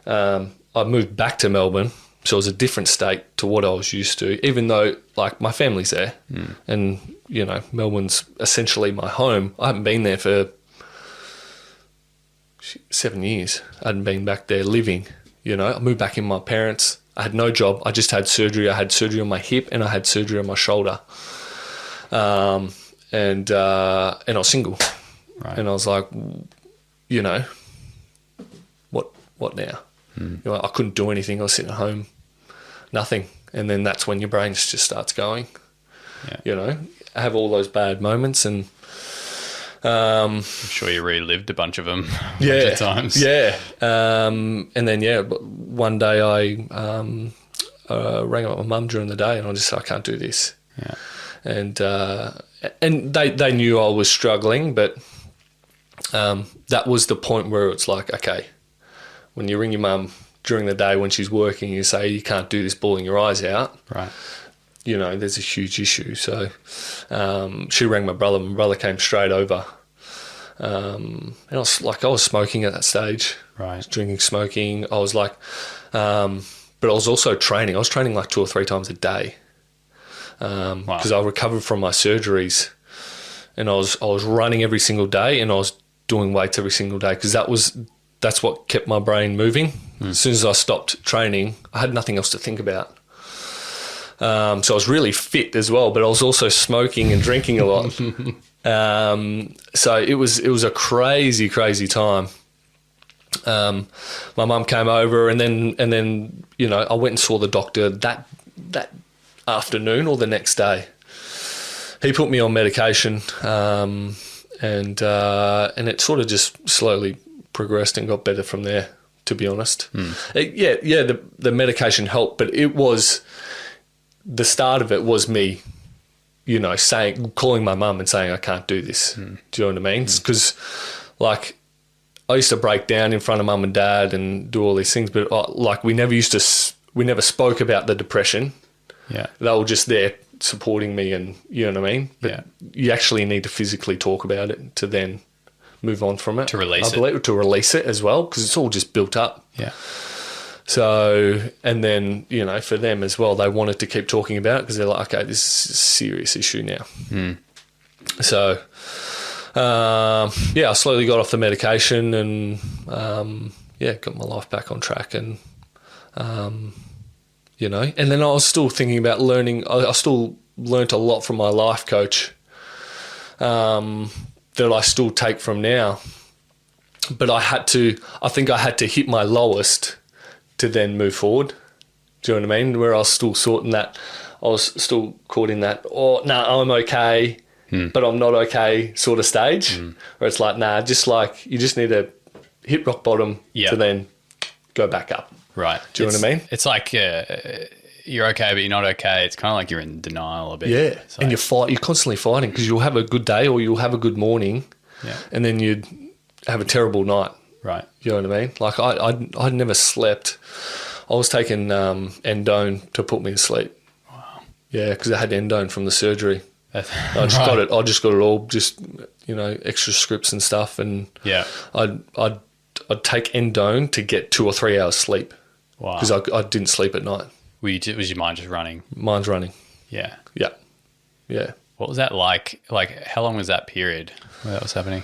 Speaker 1: I moved back to Melbourne, so it was a different state to what I was used to. Even though, like, my family's there, and Melbourne's essentially my home. I haven't been there for 7 years. I hadn't been back there living. I moved back in with my parents. I had no job. I just had surgery. I had surgery on my hip, and I had surgery on my shoulder. And I was single. Right. And I was like, what now? I couldn't do anything. I was sitting at home, nothing. And then that's when your brain just starts going. Yeah. I have all those bad moments, and I'm
Speaker 2: sure you relived a bunch of them.
Speaker 1: Yeah,
Speaker 2: a bunch of times.
Speaker 1: Yeah. And then one day I rang up my mum during the day, and I just said, I can't do this.
Speaker 2: Yeah.
Speaker 1: And they knew I was struggling, but that was the point where it's like, okay, when you ring your mum during the day when she's working, you say you can't do this bawling your eyes out.
Speaker 2: Right.
Speaker 1: There's a huge issue. So she rang my brother. My brother came straight over. And I was smoking at that stage.
Speaker 2: Right.
Speaker 1: I was drinking, smoking. I was like, but I was also training. I was training like 2 or 3 times a day. Because I recovered from my surgeries, and I was running every single day, and I was doing weights every single day, because that's what kept my brain moving. As soon as I stopped training, I had nothing else to think about. So I was really fit as well, but I was also smoking and drinking a lot. So it was a crazy, crazy time. My mum came over, and then I went and saw the doctor that afternoon or the next day. He put me on medication, and it sort of just slowly progressed and got better from there, to be honest. The medication helped, but it was, the start of it was me, you know, calling my mum and saying, I can't do this. Do you know what I mean? Because, like, I used to break down in front of mum and dad and do all these things, but, like, we never spoke about the depression.
Speaker 2: Yeah.
Speaker 1: They were just there supporting me, and you know what I mean? But you actually need to physically talk about it to then move on from it.
Speaker 2: To release
Speaker 1: To release it as well, because it's all just built up.
Speaker 2: Yeah.
Speaker 1: So, and then, you know, for them as well, they wanted to keep talking about it because they're like, okay, this is a serious issue now. So, I slowly got off the medication and, got my life back on track. And, you know, and then I was still thinking about learning. I still learnt a lot from my life coach that I still take from now. But I think I had to hit my lowest to then move forward. Do you know what I mean? Where I was still sorting that, I was still caught in that, I'm okay, but I'm not okay sort of stage. Where it's like, just like, you just need to hit rock bottom to then go back up.
Speaker 2: Right.
Speaker 1: Do you know what I mean?
Speaker 2: It's like you're okay, but you're not okay. It's kind of like you're in denial a bit.
Speaker 1: Yeah, so. And you're constantly fighting because you'll have a good day or you'll have a good morning, and then you'd have a terrible night.
Speaker 2: Right.
Speaker 1: You know what I mean? Like I'd never slept. I was taking endone to put me to sleep.
Speaker 2: Wow.
Speaker 1: Yeah, because I had endone from the surgery. I just got it all, just, you know, extra scripts and stuff, and I'd take endone to get 2 or 3 hours sleep.
Speaker 2: Wow.
Speaker 1: Because I didn't sleep at night.
Speaker 2: Was your mind just running?
Speaker 1: Mine's running.
Speaker 2: Yeah.
Speaker 1: Yeah. Yeah.
Speaker 2: What was that like? Like, how long was that period where that was happening?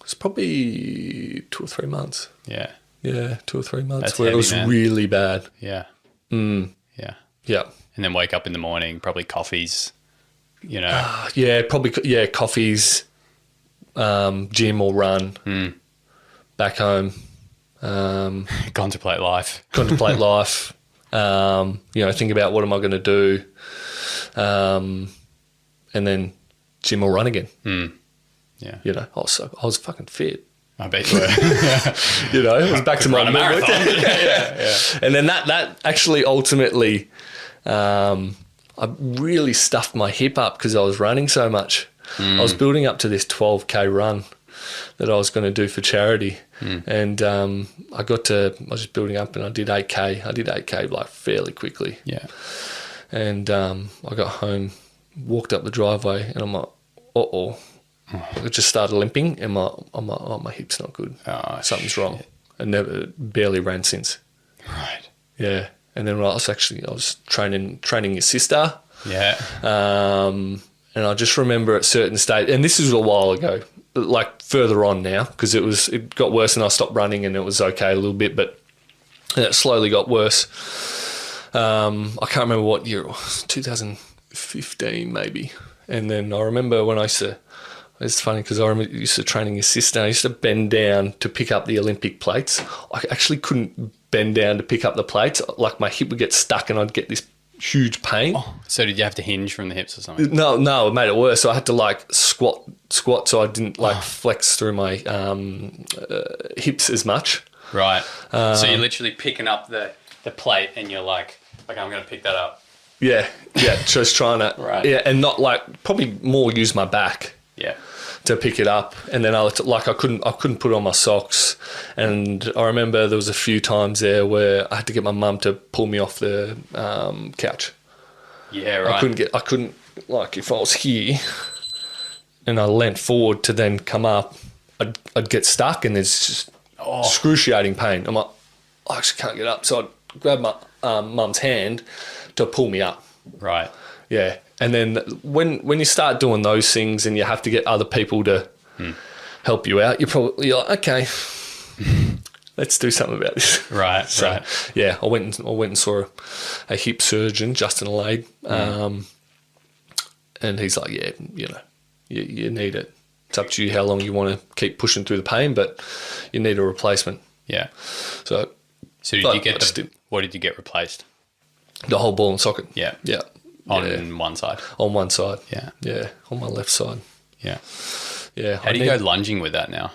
Speaker 1: It's probably 2 or 3 months.
Speaker 2: Yeah.
Speaker 1: Yeah, 2 or 3 months.
Speaker 2: That's
Speaker 1: where
Speaker 2: heavy,
Speaker 1: it was
Speaker 2: man.
Speaker 1: really bad.
Speaker 2: Yeah. Yeah.
Speaker 1: Yeah.
Speaker 2: And then wake up in the morning, probably coffees, you know.
Speaker 1: Coffees, gym or run, back home.
Speaker 2: Contemplate life.
Speaker 1: You know, think about what am I going to do, and then gym or run again.
Speaker 2: Yeah.
Speaker 1: You know, I was fucking fit.
Speaker 2: I bet you were.
Speaker 1: You know, it was back to my
Speaker 2: run a marathon. Yeah.
Speaker 1: And then that actually ultimately, I really stuffed my hip up because I was running so much. I was building up to this 12K run that I was going to do for charity. And I was just building up and I did 8K. I did 8K like fairly quickly.
Speaker 2: Yeah.
Speaker 1: And I got home, walked up the driveway and I'm like, uh-oh. I just started limping and my hip's not good.
Speaker 2: Oh,
Speaker 1: something's wrong. I barely ran since.
Speaker 2: Right.
Speaker 1: Yeah. And then I was training your sister.
Speaker 2: Yeah.
Speaker 1: And I just remember at certain stage, and this was a while ago, like further on now, because it got worse and I stopped running and it was okay a little bit, but it slowly got worse. I can't remember what year it was, 2015 maybe. And then I remember when it's funny because I remember used to training your sister. I used to bend down to pick up the Olympic plates. I actually couldn't bend down to pick up the plates. Like my hip would get stuck and I'd get this huge pain.
Speaker 2: Oh, so did you have to hinge from the hips or something?
Speaker 1: No, it made it worse. So I had to like squat so I didn't flex through my hips as much.
Speaker 2: Right. So you're literally picking up the plate and you're like, okay, I'm going to pick that up.
Speaker 1: Yeah, just trying to,
Speaker 2: right.
Speaker 1: Yeah, and not like, probably more use my back.
Speaker 2: Yeah.
Speaker 1: To pick it up, and then I couldn't put on my socks, and I remember there was a few times there where I had to get my mum to pull me off the couch.
Speaker 2: Yeah, right.
Speaker 1: I couldn't like if I was here, and I leant forward to then come up, I'd get stuck, and there's just excruciating pain. I'm like, I actually can't get up, so I'd grab my mum's hand to pull me up.
Speaker 2: Right.
Speaker 1: Yeah. And then when you start doing those things and you have to get other people to help you out, you're probably like, okay, let's do something about this.
Speaker 2: Right,
Speaker 1: so,
Speaker 2: right.
Speaker 1: Yeah, I went and saw a hip surgeon, Justin Alade, and he's like, yeah, you know, you need it. It's up to you how long you want to keep pushing through the pain, but you need a replacement.
Speaker 2: Yeah.
Speaker 1: So
Speaker 2: did you get what did you get replaced?
Speaker 1: The whole ball and socket.
Speaker 2: Yeah.
Speaker 1: Yeah.
Speaker 2: On one side.
Speaker 1: On one side.
Speaker 2: Yeah.
Speaker 1: Yeah. On my left side.
Speaker 2: Yeah.
Speaker 1: Yeah.
Speaker 2: How do you go lunging with that now?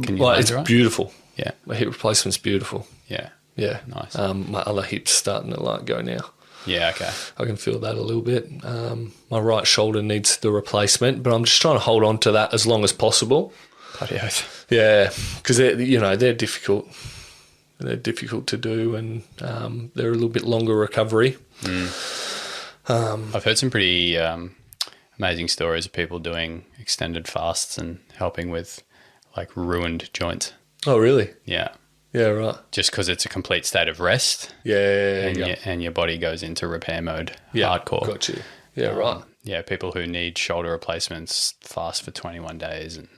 Speaker 2: Can you
Speaker 1: Well,
Speaker 2: land
Speaker 1: it's
Speaker 2: it right?
Speaker 1: beautiful.
Speaker 2: Yeah.
Speaker 1: My hip replacement's beautiful.
Speaker 2: Yeah.
Speaker 1: Yeah.
Speaker 2: Nice.
Speaker 1: My other hip's starting to like go now.
Speaker 2: Yeah. Okay.
Speaker 1: I can feel that a little bit. My right shoulder needs the replacement, but I'm just trying to hold on to that as long as possible.
Speaker 2: Bloody oath.
Speaker 1: Yeah, because they're difficult. They're difficult to do, and they're a little bit longer recovery.
Speaker 2: I've heard some pretty amazing stories of people doing extended fasts and helping with like ruined joints.
Speaker 1: Oh, really?
Speaker 2: Yeah.
Speaker 1: Yeah, right.
Speaker 2: Just because it's a complete state of rest.
Speaker 1: Yeah,
Speaker 2: And your body goes into repair mode.
Speaker 1: yeah.
Speaker 2: Hardcore.
Speaker 1: Got you. Yeah, right.
Speaker 2: Yeah, people who need shoulder replacements fast for 21 days and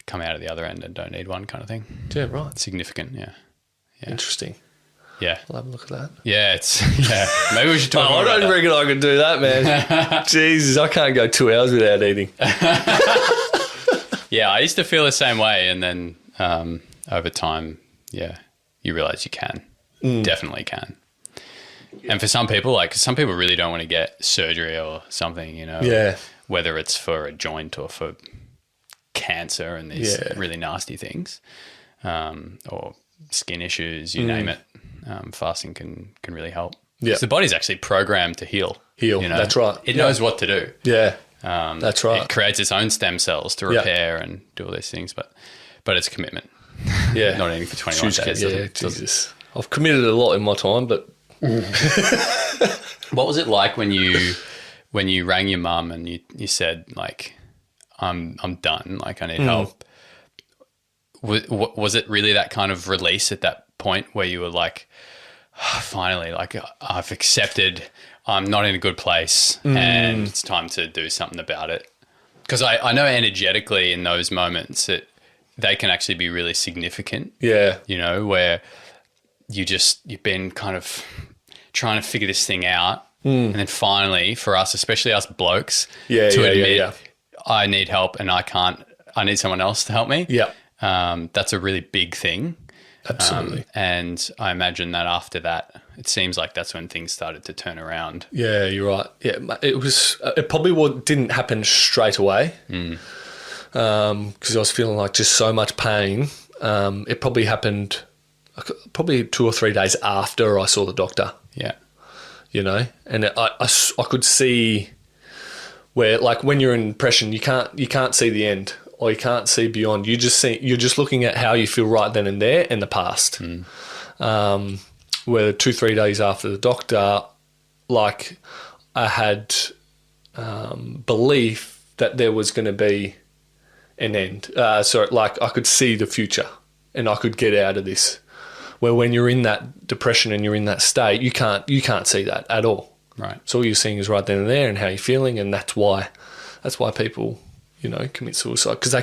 Speaker 2: come out of the other end and don't need one kind of thing.
Speaker 1: Yeah, right.
Speaker 2: Significant, yeah.
Speaker 1: Interesting.
Speaker 2: Yeah.
Speaker 1: I'll have a look at that.
Speaker 2: Yeah, maybe we should talk
Speaker 1: I
Speaker 2: more about
Speaker 1: don't reckon I could do that, man. Jesus, I can't go 2 hours without eating.
Speaker 2: Yeah, I used to feel the same way, and then over time, yeah, you realise you can. Definitely can. And for some people, some people really don't want to get surgery or something,
Speaker 1: Yeah.
Speaker 2: whether it's for a joint or for cancer and these really nasty things, or skin issues, you name it. Fasting can really help.
Speaker 1: Yeah.
Speaker 2: 'Cause the body's actually programmed to heal.
Speaker 1: That's right.
Speaker 2: It knows what to do.
Speaker 1: Yeah, that's right.
Speaker 2: It creates its own stem cells to repair and do all these things, but it's a commitment.
Speaker 1: Yeah.
Speaker 2: Not eating for 21 days.
Speaker 1: Yeah, Jesus. I've committed a lot in my time, but...
Speaker 2: What was it like when you rang your mum and you said, like, I'm done, like I need help? Was it really that kind of release at that point where you were like, oh, finally, like I've accepted I'm not in a good place and it's time to do something about it? Because I know energetically in those moments they can actually be really significant.
Speaker 1: Yeah.
Speaker 2: Where you've been kind of trying to figure this thing out. And then finally, for us, especially us blokes, to admit I need help and I need someone else to help me.
Speaker 1: Yeah.
Speaker 2: That's a really big thing.
Speaker 1: Absolutely.
Speaker 2: And I imagine that after that, it seems like that's when things started to turn around.
Speaker 1: Yeah, you're right. Yeah, it probably didn't happen straight away because I was feeling like just so much pain. It probably happened probably 2 or 3 days after I saw the doctor.
Speaker 2: Yeah.
Speaker 1: And I could see where, like, when you're in depression, you can't see the end or you can't see beyond. You're just looking at how you feel right then and there in the past. Where 2-3 days after the doctor, like, I had belief that there was going to be an end. So, like, I could see the future and I could get out of this. Where when you're in that depression and you're in that state, you can't see that at all.
Speaker 2: Right.
Speaker 1: So all you're seeing is right then and there and how you're feeling, and that's why people, commit suicide, because they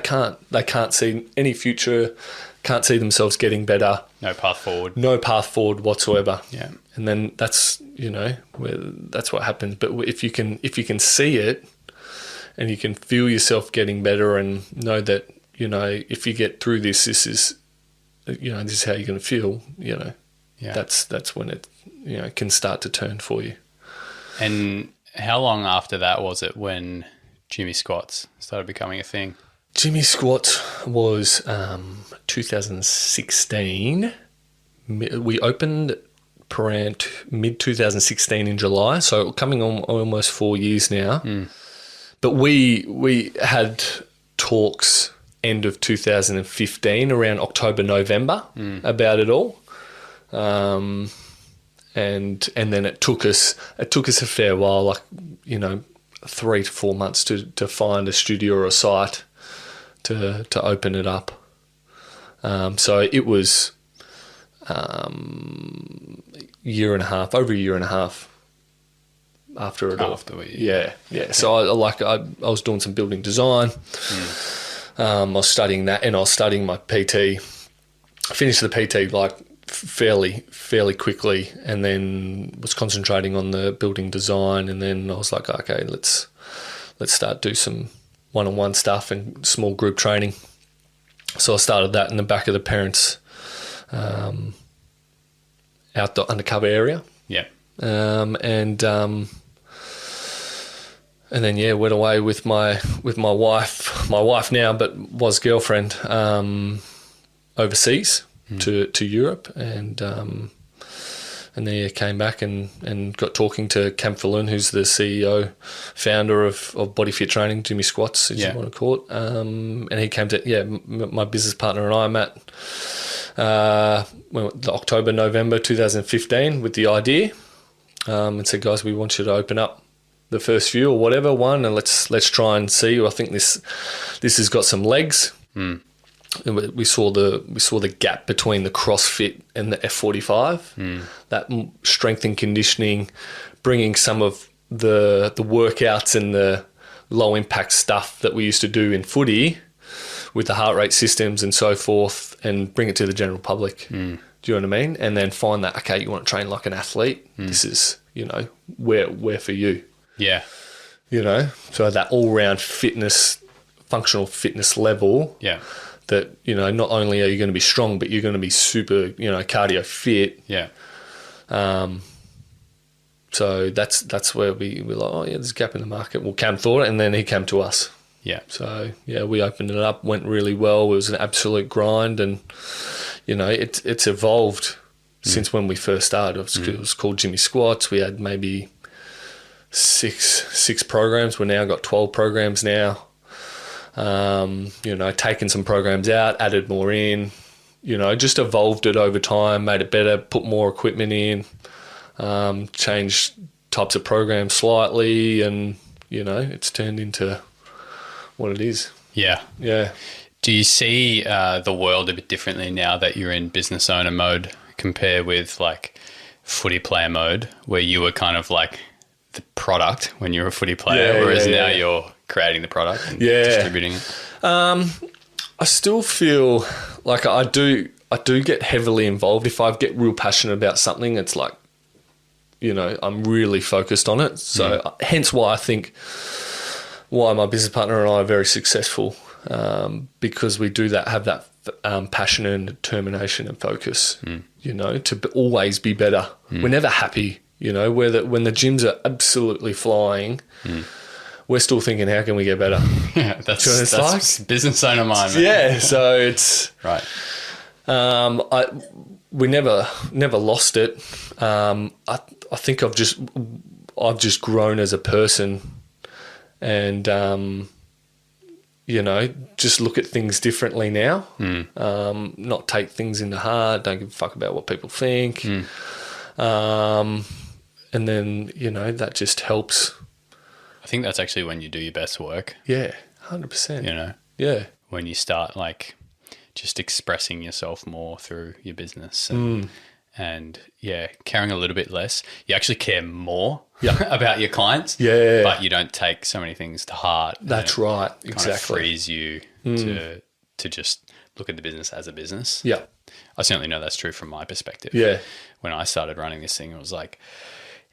Speaker 1: can't see any future, can't see themselves getting better.
Speaker 2: No path forward
Speaker 1: whatsoever.
Speaker 2: Yeah.
Speaker 1: And then that's that's what happens. But if you can see it, and you can feel yourself getting better, and know that if you get through this is this is how you're going to feel.
Speaker 2: Yeah.
Speaker 1: That's when it can start to turn for you.
Speaker 2: And how long after that was it when Jimmy Squats started becoming a thing?
Speaker 1: Jimmy Squats was 2016. We opened around mid 2016 in July, so coming on almost 4 years now. But we had talks end of 2015, around October, November, about it all. And then it took us a fair while, like, 3 to 4 months to find a studio or a site to open it up. So it was year and a half, over a year and a half after it all. Yeah. So I was doing some building design. I was studying that, and I was studying my PT. I finished the PT like fairly quickly, and then was concentrating on the building design. And then I was like, okay, let's start do some one-on-one stuff and small group training. So I started that in the back of the parents' outdoor undercover area.
Speaker 2: Yeah.
Speaker 1: And then went away with my wife now, but was girlfriend, overseas to Europe, and then he came back and got talking to Cam Falloon, who's the CEO, founder of BodyFit Training, Jimmy Squats, as you want to call it. And he came to, my business partner and I met October, November 2015 with the idea, and said, guys, we want you to open up the first few or whatever one, and let's try and see. I think this has got some legs. We saw the gap between the CrossFit and the F45. That strength and conditioning, bringing some of the workouts and the low impact stuff that we used to do in footy with the heart rate systems and so forth, and bring it to the general public. Do you know what I mean? And then find that, okay, you want to train like an athlete. This is, where for you.
Speaker 2: Yeah.
Speaker 1: So that all round fitness, functional fitness level.
Speaker 2: Yeah.
Speaker 1: That, not only are you going to be strong, but you're going to be super, cardio fit.
Speaker 2: Yeah.
Speaker 1: So that's where we're like, oh yeah, there's a gap in the market. Well, Cam thought it, and then he came to us.
Speaker 2: Yeah.
Speaker 1: So yeah, we opened it up, went really well. It was an absolute grind, and it's evolved since when we first started. It was called Jimmy Squats. We had maybe six programs. We've now got 12 programs now. Taken some programs out, added more in, just evolved it over time, made it better, put more equipment in, changed types of programs slightly, and, it's turned into what it is.
Speaker 2: Yeah.
Speaker 1: Yeah.
Speaker 2: Do you see the world a bit differently now that you're in business owner mode compared with like footy player mode, where you were kind of like the product when you were a footy player, whereas now you're creating the product and distributing it?
Speaker 1: I still feel like I do get heavily involved. If I get real passionate about something, it's like, I'm really focused on it. So hence why I think why my business partner and I are very successful, because we do have that passion and determination and focus, to always be better. We're never happy, when the gyms are absolutely flying, we're still thinking, how can we get better?
Speaker 2: Yeah, that's like business owner mind.
Speaker 1: Yeah, so it's
Speaker 2: right.
Speaker 1: We never lost it. I think I've just grown as a person, and just look at things differently now. Not take things into heart. Don't give a fuck about what people think. And then that just helps.
Speaker 2: I think that's actually when you do your best work.
Speaker 1: Yeah, 100%. Yeah.
Speaker 2: When you start like just expressing yourself more through your business and caring a little bit less. You actually care more about your clients.
Speaker 1: Yeah.
Speaker 2: But you don't take so many things to heart.
Speaker 1: That's right. Exactly.
Speaker 2: Kind of frees you to just look at the business as a business.
Speaker 1: Yeah.
Speaker 2: I certainly know that's true from my perspective.
Speaker 1: Yeah.
Speaker 2: When I started running this thing, it was like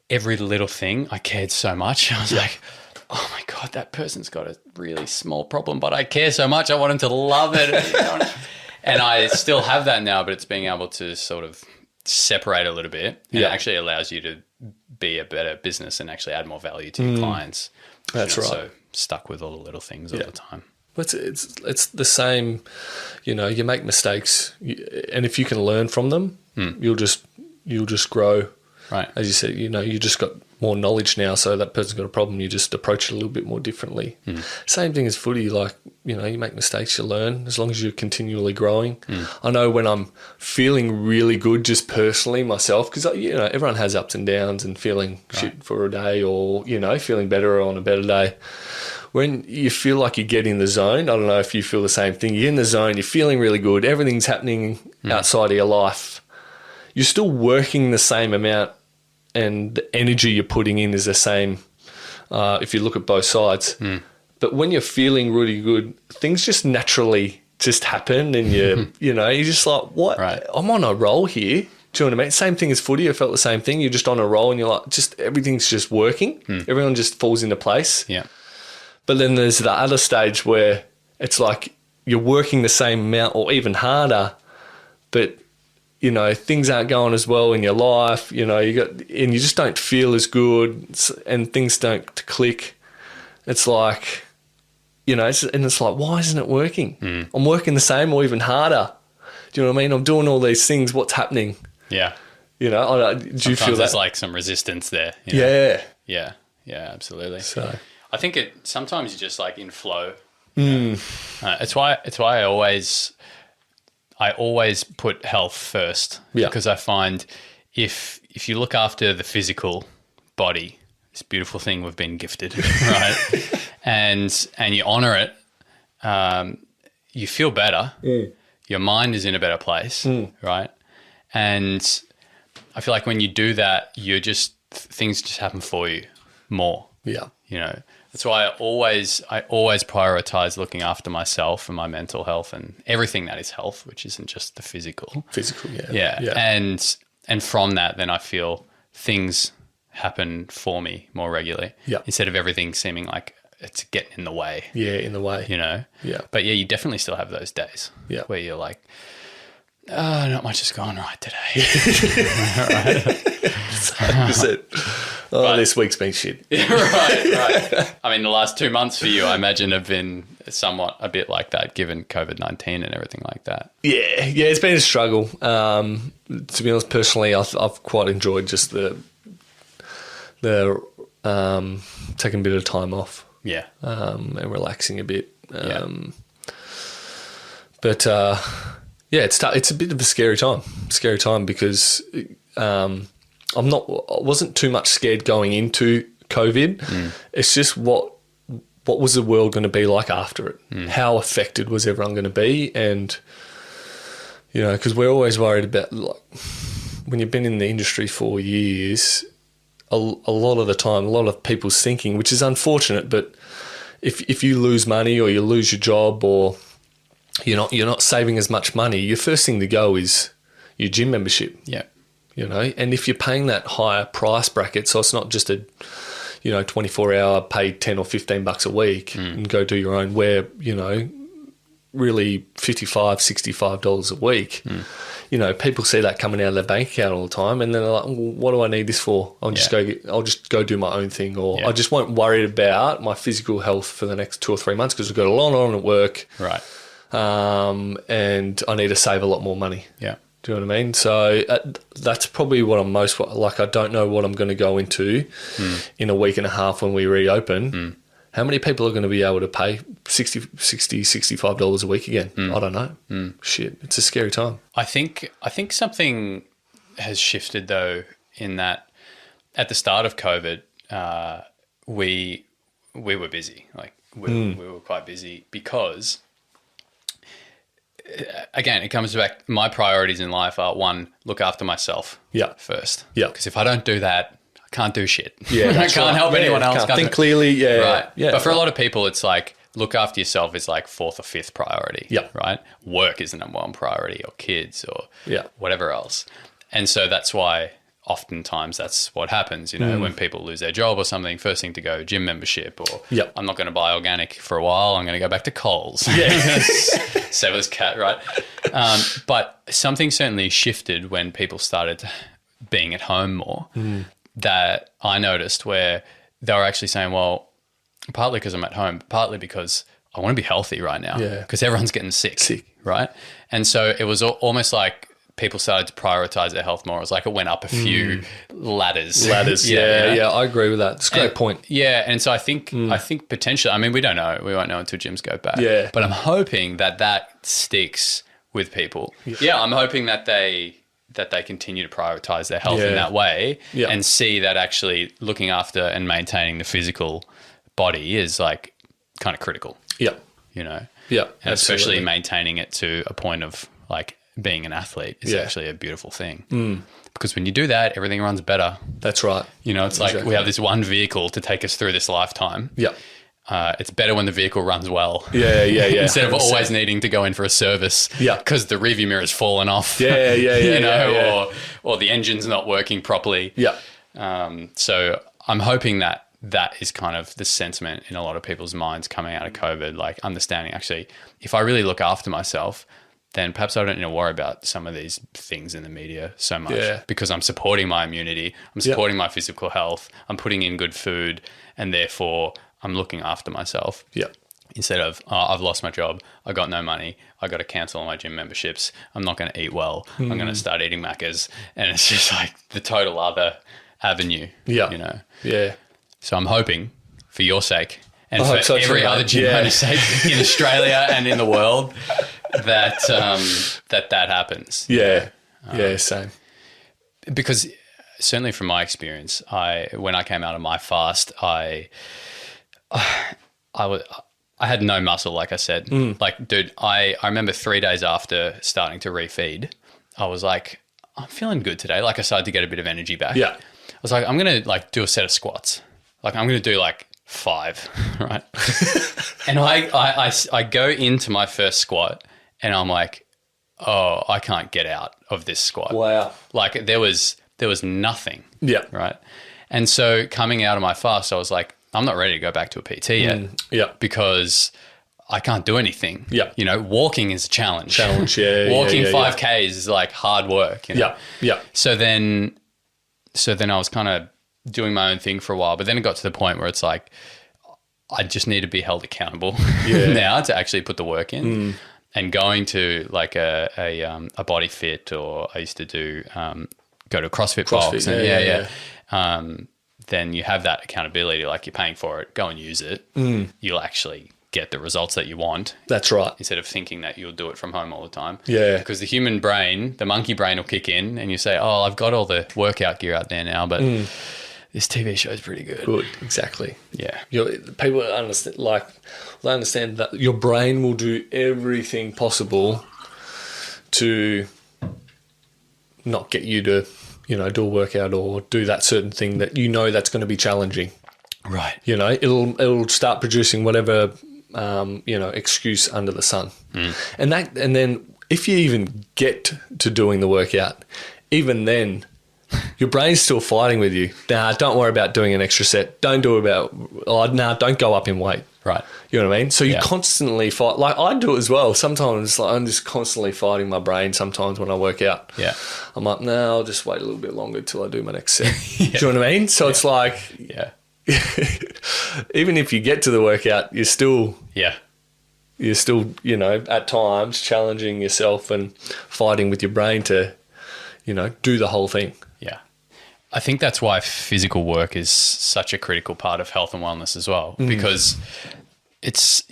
Speaker 2: every little thing I cared so much. I was like, oh my God, that person's got a really small problem, but I care so much. I want them to love it. And I still have that now, but it's being able to sort of separate a little bit. And it actually allows you to be a better business and actually add more value to your clients.
Speaker 1: That's right.
Speaker 2: So stuck with all the little things all the time.
Speaker 1: But it's the same, you make mistakes, and if you can learn from them, you'll just grow.
Speaker 2: Right.
Speaker 1: As you said, you just got more knowledge now, so that person's got a problem, you just approach it a little bit more differently. Same thing as footy, like, you make mistakes, you learn, as long as you're continually growing. I know when I'm feeling really good just personally myself, because, everyone has ups and downs and feeling shit for a day, or, feeling better on a better day. When you feel like you get in the zone, I don't know if you feel the same thing, you're in the zone, you're feeling really good, everything's happening outside of your life, you're still working the same amount, and the energy you're putting in is the same if you look at both sides. But when you're feeling really good, things just naturally just happen, and you're just like, what?
Speaker 2: Right.
Speaker 1: I'm on a roll here. Do you know what I mean? Same thing as footy. I felt the same thing. You're just on a roll, and you're like, just everything's just working. Everyone just falls into place.
Speaker 2: Yeah.
Speaker 1: But then there's the other stage where it's like you're working the same amount or even harder, but things aren't going as well in your life, and you just don't feel as good, and things don't click. It's like, and it's like, why isn't it working? I'm working the same or even harder, Do you know what I mean? I'm doing all these things. What's happening?
Speaker 2: Yeah.
Speaker 1: You know, do you feel
Speaker 2: Sometimes
Speaker 1: that?
Speaker 2: there's like some resistance there. You know?
Speaker 1: Yeah.
Speaker 2: Yeah. Yeah, absolutely.
Speaker 1: So
Speaker 2: I think sometimes you're just like in flow. It's why I always put health first.
Speaker 1: Yeah.
Speaker 2: Because I find if you look after the physical body, this beautiful thing we've been gifted, right? and you honor it, you feel better. Your mind is in a better place, right? And I feel like when you do that, things just happen for you more.
Speaker 1: yeah.
Speaker 2: You know, that's why I always prioritize looking after myself and my mental health and everything that is health, which isn't just the physical.
Speaker 1: Physical, yeah.
Speaker 2: Yeah. And from that, then I feel things happen for me more regularly.
Speaker 1: Yeah.
Speaker 2: Instead of everything seeming like it's getting in the way.
Speaker 1: Yeah, in the way.
Speaker 2: You know?
Speaker 1: Yeah.
Speaker 2: But yeah, you definitely still have those days.
Speaker 1: Yeah.
Speaker 2: Where you're like, oh, not much has gone right today.
Speaker 1: That's it. Oh, this week's been shit.
Speaker 2: Right. I mean, the last 2 months for you, I imagine, have been somewhat a bit like that, given COVID-19 and everything like that.
Speaker 1: Yeah, it's been a struggle. To be honest, personally, I've quite enjoyed just the taking a bit of time off.
Speaker 2: Yeah.
Speaker 1: And relaxing a bit.
Speaker 2: Yeah.
Speaker 1: But it's a bit of a scary time because I wasn't too much scared going into COVID. It's just what was the world going to be like after it? How affected was everyone going to be? And you know, because we're always worried about, like, when you've been in the industry for years, a lot of the time, a lot of people's thinking, which is unfortunate, but if you lose money or you lose your job or you're not saving as much money, your first thing to go is your gym membership.
Speaker 2: Yeah.
Speaker 1: You know, and if you're paying that higher price bracket, so it's not just a 24-hour pay $10 or $15 a week and go do your own, where, you know, really $55, $65 a week. You know, people see that coming out of their bank account all the time, and then they're like, well, what do I need this for? I'll just go do my own thing, or I just won't worry about my physical health for the next 2 or 3 months because we've got a lot on at work.
Speaker 2: Right.
Speaker 1: And I need to save a lot more money.
Speaker 2: Yeah.
Speaker 1: Do you know what I mean? So that's probably what I'm most like. I don't know what I'm going to go into in a week and a half when we reopen. How many people are going to be able to pay $60, $65 a week again? I don't know. Shit, it's a scary time.
Speaker 2: I think something has shifted, though, in that at the start of COVID, we were busy. Like we were quite busy because, again, it comes back. My priorities in life are, one, look after myself first. Yeah. Because if I don't do that, I can't do shit. Yeah, I can't help anyone else.
Speaker 1: Can't think clearly. Yeah.
Speaker 2: Right.
Speaker 1: Yeah.
Speaker 2: But for a lot of people, it's like, look after yourself is like 4th or 5th priority.
Speaker 1: Yeah.
Speaker 2: Right. Work is the number 1 priority, or kids, or whatever else. And so that's why oftentimes that's what happens, you know, when people lose their job or something, first thing to go, gym membership, or I'm not going to buy organic for a while, I'm going to go back to Coles. Yeah. Sever's cat, right? But something certainly shifted when people started being at home more, that I noticed, where they were actually saying, well, partly because I'm at home, partly because I want to be healthy right now, because everyone's getting sick, right? And so it was almost like people started to prioritize their health more. It was like it went up a few ladders.
Speaker 1: Yeah, I agree with that. It's a great point.
Speaker 2: Yeah, and so I think potentially, I mean, we don't know. We won't know until gyms go back.
Speaker 1: Yeah.
Speaker 2: But I'm hoping that sticks with people. Yeah, I'm hoping that they continue to prioritize their health in that way, and see that actually looking after and maintaining the physical body is like kind of critical. Yeah. You know? Yeah. And especially maintaining it to a point of like being an athlete is actually a beautiful thing. Because when you do that, everything runs better. That's right. You know, it's like we have this one vehicle to take us through this lifetime. Yeah. It's better when the vehicle runs well. Yeah. Instead of always needing to go in for a service. Yeah. Because the rearview mirror's fallen off. Yeah. You know, or the engine's not working properly. Yeah. So I'm hoping that is kind of the sentiment in a lot of people's minds coming out of COVID, like understanding, actually, if I really look after myself, then perhaps I don't need to worry about some of these things in the media so much, because I'm supporting my immunity, I'm supporting my physical health, I'm putting in good food, and therefore I'm looking after myself. Yeah. instead of, oh, I've lost my job, I got no money, I got to cancel all my gym memberships, I'm not going to eat well, I'm going to start eating Maccas. And it's just like the total other avenue,
Speaker 1: Yeah.
Speaker 2: you know?
Speaker 1: Yeah.
Speaker 2: So I'm hoping for your sake and
Speaker 1: I
Speaker 2: for
Speaker 1: hope so
Speaker 2: every
Speaker 1: too,
Speaker 2: other
Speaker 1: mate.
Speaker 2: gym
Speaker 1: Yeah.
Speaker 2: owner's sake in Australia and in the world that that happens.
Speaker 1: Yeah. Yeah, same.
Speaker 2: Because certainly from my experience, when I came out of my fast, I had no muscle, like I said. Like, dude, I remember 3 days after starting to refeed, I was like, I'm feeling good today. Like, I started to get a bit of energy back.
Speaker 1: Yeah.
Speaker 2: I was like, I'm going to like do a set of squats. Like, I'm going to do like 5, right? And I go into my first squat and I'm like, oh, I can't get out of this squat.
Speaker 1: Wow.
Speaker 2: Like, there was nothing.
Speaker 1: Yeah.
Speaker 2: Right. And so coming out of my fast, I was like, I'm not ready to go back to a PT yet.
Speaker 1: Yeah.
Speaker 2: Because I can't do anything.
Speaker 1: Yeah.
Speaker 2: You know, walking is a challenge.
Speaker 1: Yeah.
Speaker 2: Walking
Speaker 1: yeah,
Speaker 2: 5Ks is like hard work. You know?
Speaker 1: Yeah. Yeah.
Speaker 2: So then I was kind of doing my own thing for a while, but then it got to the point where it's like, I just need to be held accountable now to actually put the work in. And going to like a BodyFit, or I used to do go to a CrossFit box. And then you have that accountability, like you're paying for it, go and use it. You'll actually get the results that you want.
Speaker 1: That's right.
Speaker 2: Instead of thinking that you'll do it from home all the time.
Speaker 1: Yeah.
Speaker 2: Because the human brain, the monkey brain will kick in and you say, oh, I've got all the workout gear out there now, but this TV show is pretty good.
Speaker 1: Good. Exactly.
Speaker 2: Yeah.
Speaker 1: People understand, like, they understand that your brain will do everything possible to not get you to, do a workout or do that certain thing that that's going to be challenging.
Speaker 2: Right.
Speaker 1: It'll start producing whatever excuse under the sun. And then if you even get to doing the workout, even then your brain's still fighting with you. Nah, don't worry about doing an extra set. Don't do don't go up in weight.
Speaker 2: Right.
Speaker 1: You know what I mean? So you constantly fight. Like, I do it as well. Sometimes I'm just constantly fighting my brain sometimes when I work out.
Speaker 2: Yeah.
Speaker 1: I'm like, no, I'll just wait a little bit longer till I do my next set. Do you know what I mean? So it's like, even if you get to the workout, you're still, at times challenging yourself and fighting with your brain to, do the whole thing.
Speaker 2: Yeah. I think that's why physical work is such a critical part of health and wellness as well, because it's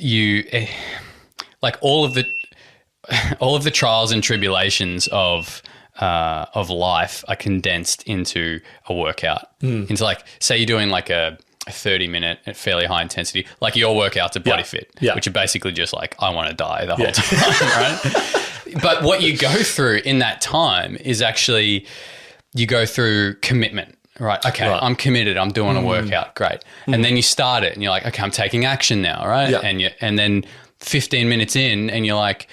Speaker 2: like all of the trials and tribulations of life are condensed into a workout. Into, like, say you're doing like a 30-minute at fairly high intensity, like your workouts at BodyFit, which are basically just like, I want to die the whole time, right? But what you go through in that time is actually, you go through commitment, right? Okay, I'm committed. I'm doing a workout. Great. And then you start it and you're like, okay, I'm taking action now, right?
Speaker 1: Yeah.
Speaker 2: And then 15 minutes in and you're like,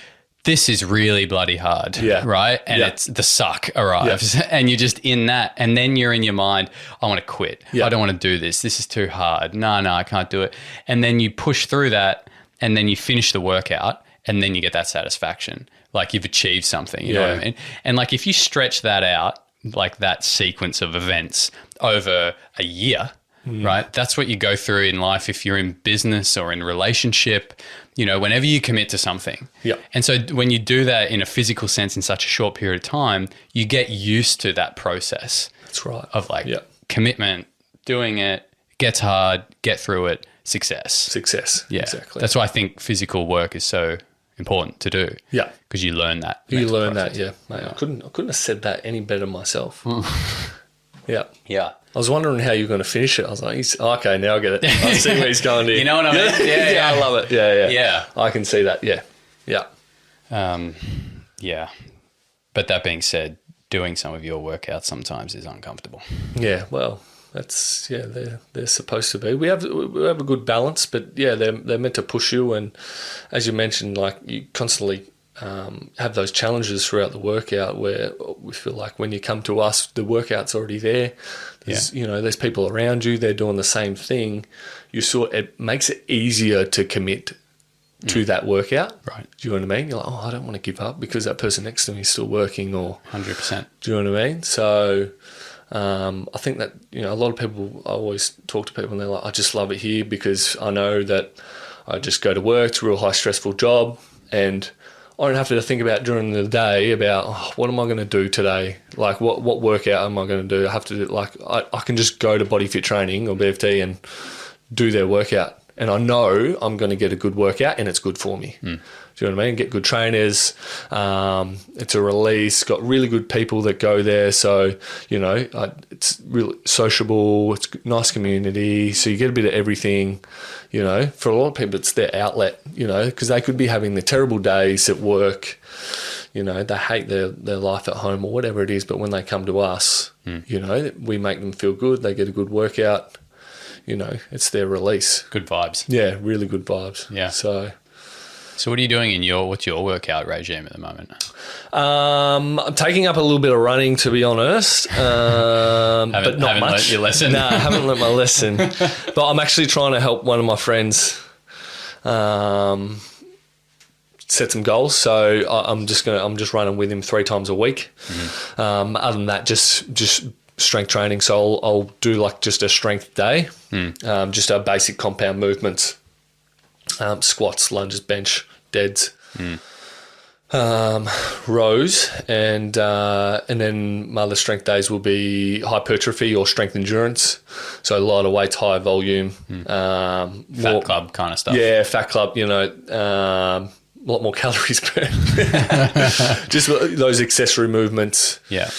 Speaker 2: this is really bloody hard, right? And it's the suck arrives and you're just in that. And then you're in your mind, I want to quit. I don't want to do this. This is too hard. No, I can't do it. And then you push through that and then you finish the workout and then you get that satisfaction. Like, you've achieved something, you know what I mean? And like, if you stretch that out, like that sequence of events over a year, right? That's what you go through in life if you're in business or in relationship, whenever you commit to something.
Speaker 1: Yeah.
Speaker 2: And so when you do that in a physical sense in such a short period of time, you get used to that process.
Speaker 1: That's right.
Speaker 2: Of like commitment, doing it, gets hard, get through it, success.
Speaker 1: Yeah, exactly.
Speaker 2: That's why I think physical work is so important to do.
Speaker 1: Yeah.
Speaker 2: Because you learn that.
Speaker 1: You learn that, mate. I couldn't have said that any better myself. Yeah. I was wondering how you were going to finish it. I was like, okay, now I get it. I see where he's going here.
Speaker 2: You know what I mean?
Speaker 1: Yeah, I love it.
Speaker 2: Yeah.
Speaker 1: I can see that. Yeah.
Speaker 2: But that being said, doing some of your workouts sometimes is uncomfortable.
Speaker 1: Yeah, well, that's they're supposed to be. We have a good balance, but they're meant to push you, and as you mentioned, like, you constantly have those challenges throughout the workout where we feel like when you come to us, the workout's already there. There's people around you, they're doing the same thing. It makes it easier to commit to that workout. Right. Do you know what I mean? You're like, I don't want to give up because that person next to me is still working, or
Speaker 2: 100%.
Speaker 1: Do you know what I mean? So I think that, a lot of people, I always talk to people and they're like, I just love it here because I know that I just go to work. It's a real high stressful job, and I don't have to think about during the day about what am I going to do today? Like what workout am I going to do? I have to do, like I can just go to BodyFit Training or BFT and do their workout, and I know I'm going to get a good workout and it's good for me. Do you know what I mean? Get good trainers. It's a release. Got really good people that go there. So, you know, it's really sociable. It's a nice community. So you get a bit of everything. You know, for a lot of people, it's their outlet, you know, because they could be having the terrible days at work. You know, they hate their life at home or whatever it is. But when they come to us, you know, we make them feel good. They get a good workout. You know, it's their release.
Speaker 2: Good vibes.
Speaker 1: Yeah, really good vibes.
Speaker 2: Yeah. So what are you doing what's your workout regime at the moment?
Speaker 1: I'm taking up a little bit of running, to be honest, but not
Speaker 2: haven't
Speaker 1: much.
Speaker 2: Learnt your lesson?
Speaker 1: No, I haven't learnt my lesson. But I'm actually trying to help one of my friends set some goals. So I'm just running with him 3 times a week. Other than that, just strength training. So I'll do like just a strength day, just our basic compound movements. Squats, lunges, bench, deads, rows, and then my other strength days will be hypertrophy or strength endurance. So lighter weights, high volume,
Speaker 2: Fat club kind of stuff.
Speaker 1: Yeah, fat club. You know, a lot more calories burned. Just those accessory movements.
Speaker 2: Yeah,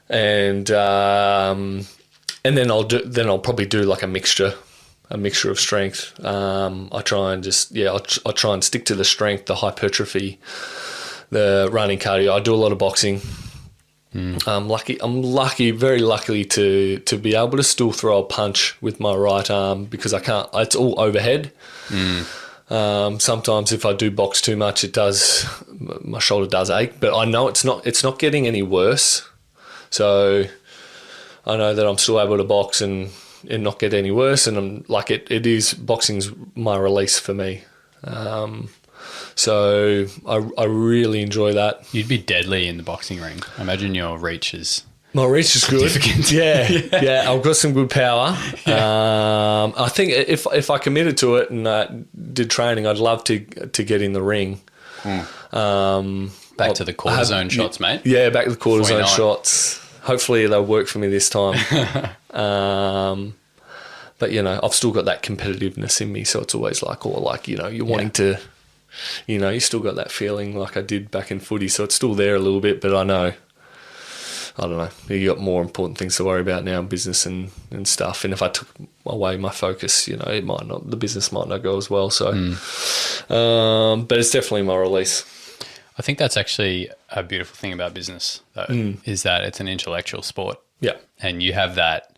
Speaker 1: and then I'll probably do like a mixture of strength. I try and I try and stick to the strength, the hypertrophy, the running, cardio. I do a lot of boxing. I'm lucky, very lucky to be able to still throw a punch with my right arm because I can't. It's all overhead. Sometimes if I do box too much, my shoulder does ache. But I know it's not getting any worse. So I know that I'm still able to box and not get any worse, and I'm like boxing's my release for me. So I really enjoy that.
Speaker 2: You'd be deadly in the boxing ring. I imagine your reach is...
Speaker 1: My reach is good. Yeah, I've got some good power. Yeah. I think if I committed to it and did training, I'd love to get in the ring.
Speaker 2: Back to the cortisone shots, mate.
Speaker 1: Yeah, back to the cortisone shots. Hopefully they'll work for me this time. But, you know, I've still got that competitiveness in me, so it's always you're wanting to, you know, you still got that feeling like I did back in footy, so it's still there a little bit, but I don't know, you got more important things to worry about now in business and stuff, and if I took away my focus, you know, the business might not go as well, so, but it's definitely my release.
Speaker 2: I think that's actually a beautiful thing about business, though, is that it's an intellectual sport. Yeah. And you have that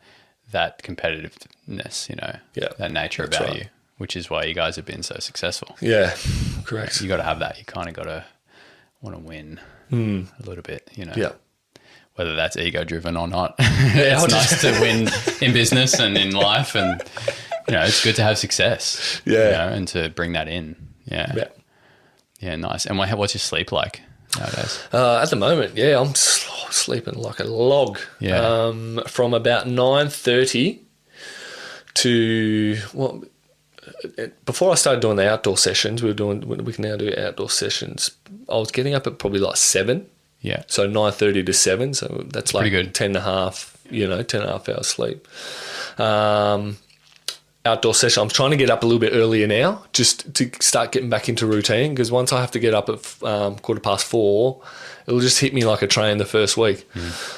Speaker 2: competitiveness, you know, that nature about you, which is why you guys have been so successful. Yeah, correct. You got to have that. You kind of got to want to win a little bit, you know. Yeah. Whether that's ego-driven or not. It's nice to win in business and in life, and, you know, it's good to have success. Yeah. You know, and to bring that in. Yeah. Yeah. Yeah, nice. And what's your sleep like nowadays?
Speaker 1: At the moment, I'm sleeping like a log. Yeah. From about 9:30 to before I started doing the outdoor sessions, we can now do outdoor sessions. I was getting up at probably like 7. Yeah. So 9:30 to 7. So that's like pretty good. 10 and a half hours sleep. Outdoor session. I'm trying to get up a little bit earlier now, just to start getting back into routine. Because once I have to get up at 4:15, it'll just hit me like a train the first week.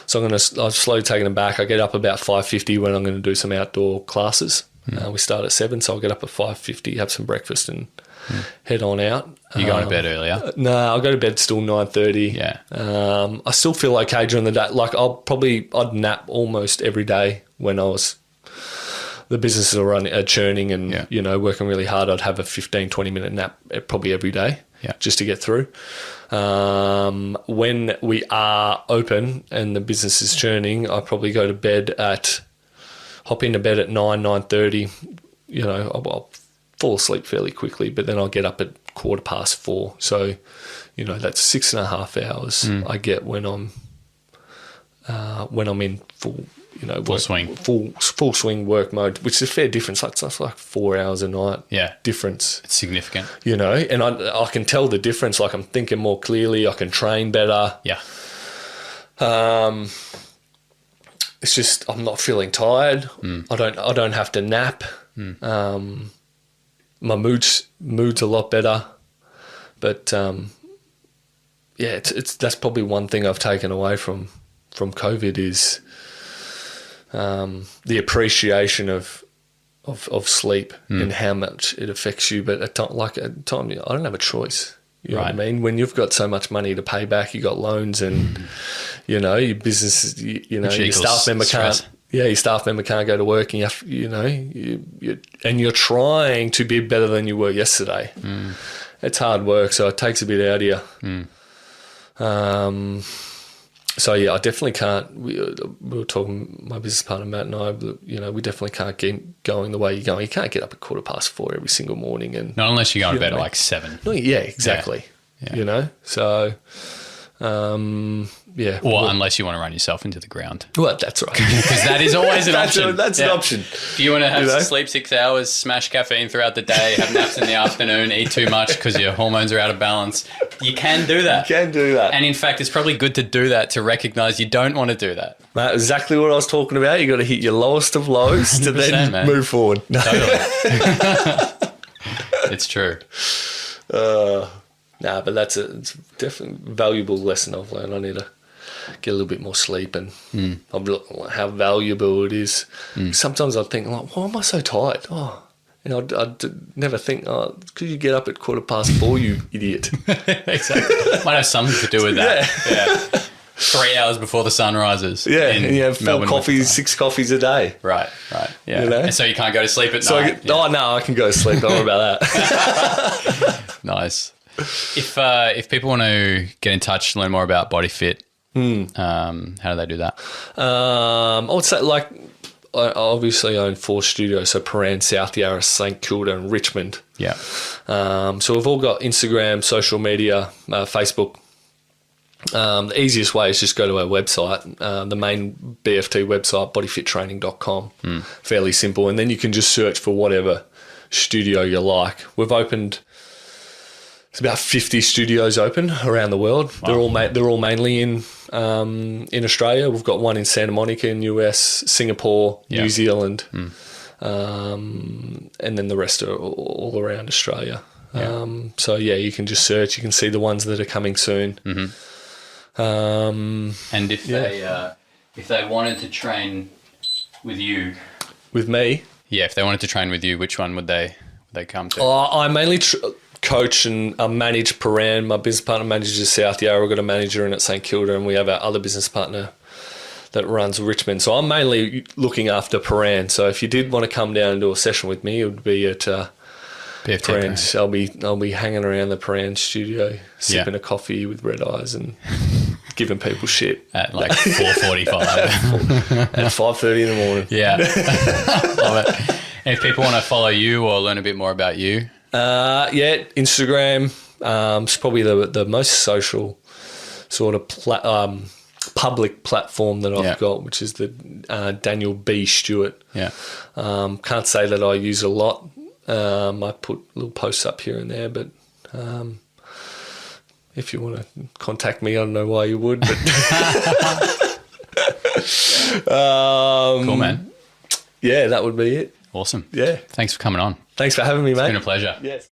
Speaker 1: So I'm slowly taking them back. I get up about 5:50 when I'm going to do some outdoor classes. We start at 7, so I'll get up at 5:50, have some breakfast, and head on out.
Speaker 2: You going to bed earlier?
Speaker 1: No, I'll go to bed still 9:30. Yeah. I still feel okay during the day. Like I'd nap almost every day when the businesses are churning and, you know, working really hard. I'd have a 15-20 minute nap probably every day just to get through. When we are open and the business is churning, I probably go to bed hop into bed at 9:30. You know, I'll fall asleep fairly quickly, but then I'll get up at 4:15. So, you know, that's 6.5 hours I get when I'm when I'm in full, full swing work mode, which is a fair difference. That's like 4 hours a night. Difference.
Speaker 2: It's significant.
Speaker 1: And I can tell the difference. Like I'm thinking more clearly. I can train better.
Speaker 2: Yeah.
Speaker 1: It's just I'm not feeling tired. I don't have to nap. My mood's a lot better. But that's probably one thing I've taken away from COVID is the appreciation of sleep and how much it affects you. But at times I don't have a choice. You know what I mean? When you've got so much money to pay back, you got loans and, your business, your staff member can't. Yeah, your staff member can't go to work, and and you're trying to be better than you were yesterday. It's hard work, so it takes a bit out of you. I definitely can't. We were talking, my business partner Matt and I. We definitely can't keep going the way you're going. You can't get up at 4:15 every single morning, and
Speaker 2: not unless you go to bed at like 7.
Speaker 1: No, yeah, exactly. Yeah. So. Or
Speaker 2: unless you want to run yourself into the ground.
Speaker 1: Well, that's right.
Speaker 2: Because that is always an option.
Speaker 1: That's an option.
Speaker 2: If you want to have sleep 6 hours, smash caffeine throughout the day, have naps in the afternoon, eat too much because your hormones are out of balance, you can do that.
Speaker 1: You can do that.
Speaker 2: And in fact, it's probably good to do that to recognize you don't want to do that.
Speaker 1: Mate, exactly what I was talking about. You got to hit your lowest of lows to then move forward.
Speaker 2: Totally. It's true.
Speaker 1: But it's definitely a valuable lesson I've learned. I need to get a little bit more sleep and how valuable it is. Sometimes I think, like, why am I so tired? I'd never think, could you get up at 4:15, you idiot?
Speaker 2: Exactly. Might have something to do with that. Yeah. 3 hours before the sun rises.
Speaker 1: Yeah, and you have 6 coffees a day.
Speaker 2: Right. Yeah. And so you can't go to sleep at night.
Speaker 1: No, I can go to sleep. Don't worry about that.
Speaker 2: Nice. If people want to get in touch, learn more about BodyFit, how do they do that?
Speaker 1: I would say, like, I obviously own 4 studios, so Paran, South Yarra, St Kilda and Richmond.
Speaker 2: Yeah.
Speaker 1: So we've all got Instagram, social media, Facebook. The easiest way is just go to our website, the main BFT website, bodyfittraining.com. Fairly simple. And then you can just search for whatever studio you like. We've opened... There's about 50 studios open around the world. Wow. They're all mainly in Australia. We've got one in Santa Monica in US, Singapore, New Zealand, and then the rest are all around Australia. You can just search. You can see the ones that are coming soon.
Speaker 2: And if they wanted to train with you,
Speaker 1: with me,
Speaker 2: if they wanted to train with you, which one would they come to?
Speaker 1: I mainly. Coach and manage Paran. My business partner manages South Yarra. We've got a manager in at St Kilda, and we have our other business partner that runs Richmond. So I'm mainly looking after Paran. So if you did want to come down and do a session with me, it would be at Paran. I'll be hanging around the Paran studio, sipping a coffee with red eyes and giving people shit
Speaker 2: at like 4:45
Speaker 1: at 5:30 in the morning.
Speaker 2: Yeah, love it. And if people want to follow you or learn a bit more about you.
Speaker 1: Instagram is probably the most social sort of public platform that I've got, which is the Daniel B. Stewart.
Speaker 2: Yeah.
Speaker 1: Can't say that I use a lot. I put little posts up here and there, but if you want to contact me, I don't know why you would. But
Speaker 2: cool, man.
Speaker 1: Yeah, that would be it.
Speaker 2: Awesome.
Speaker 1: Yeah.
Speaker 2: Thanks for coming on.
Speaker 1: Thanks for having me, mate.
Speaker 2: It's been a pleasure.
Speaker 1: Yes.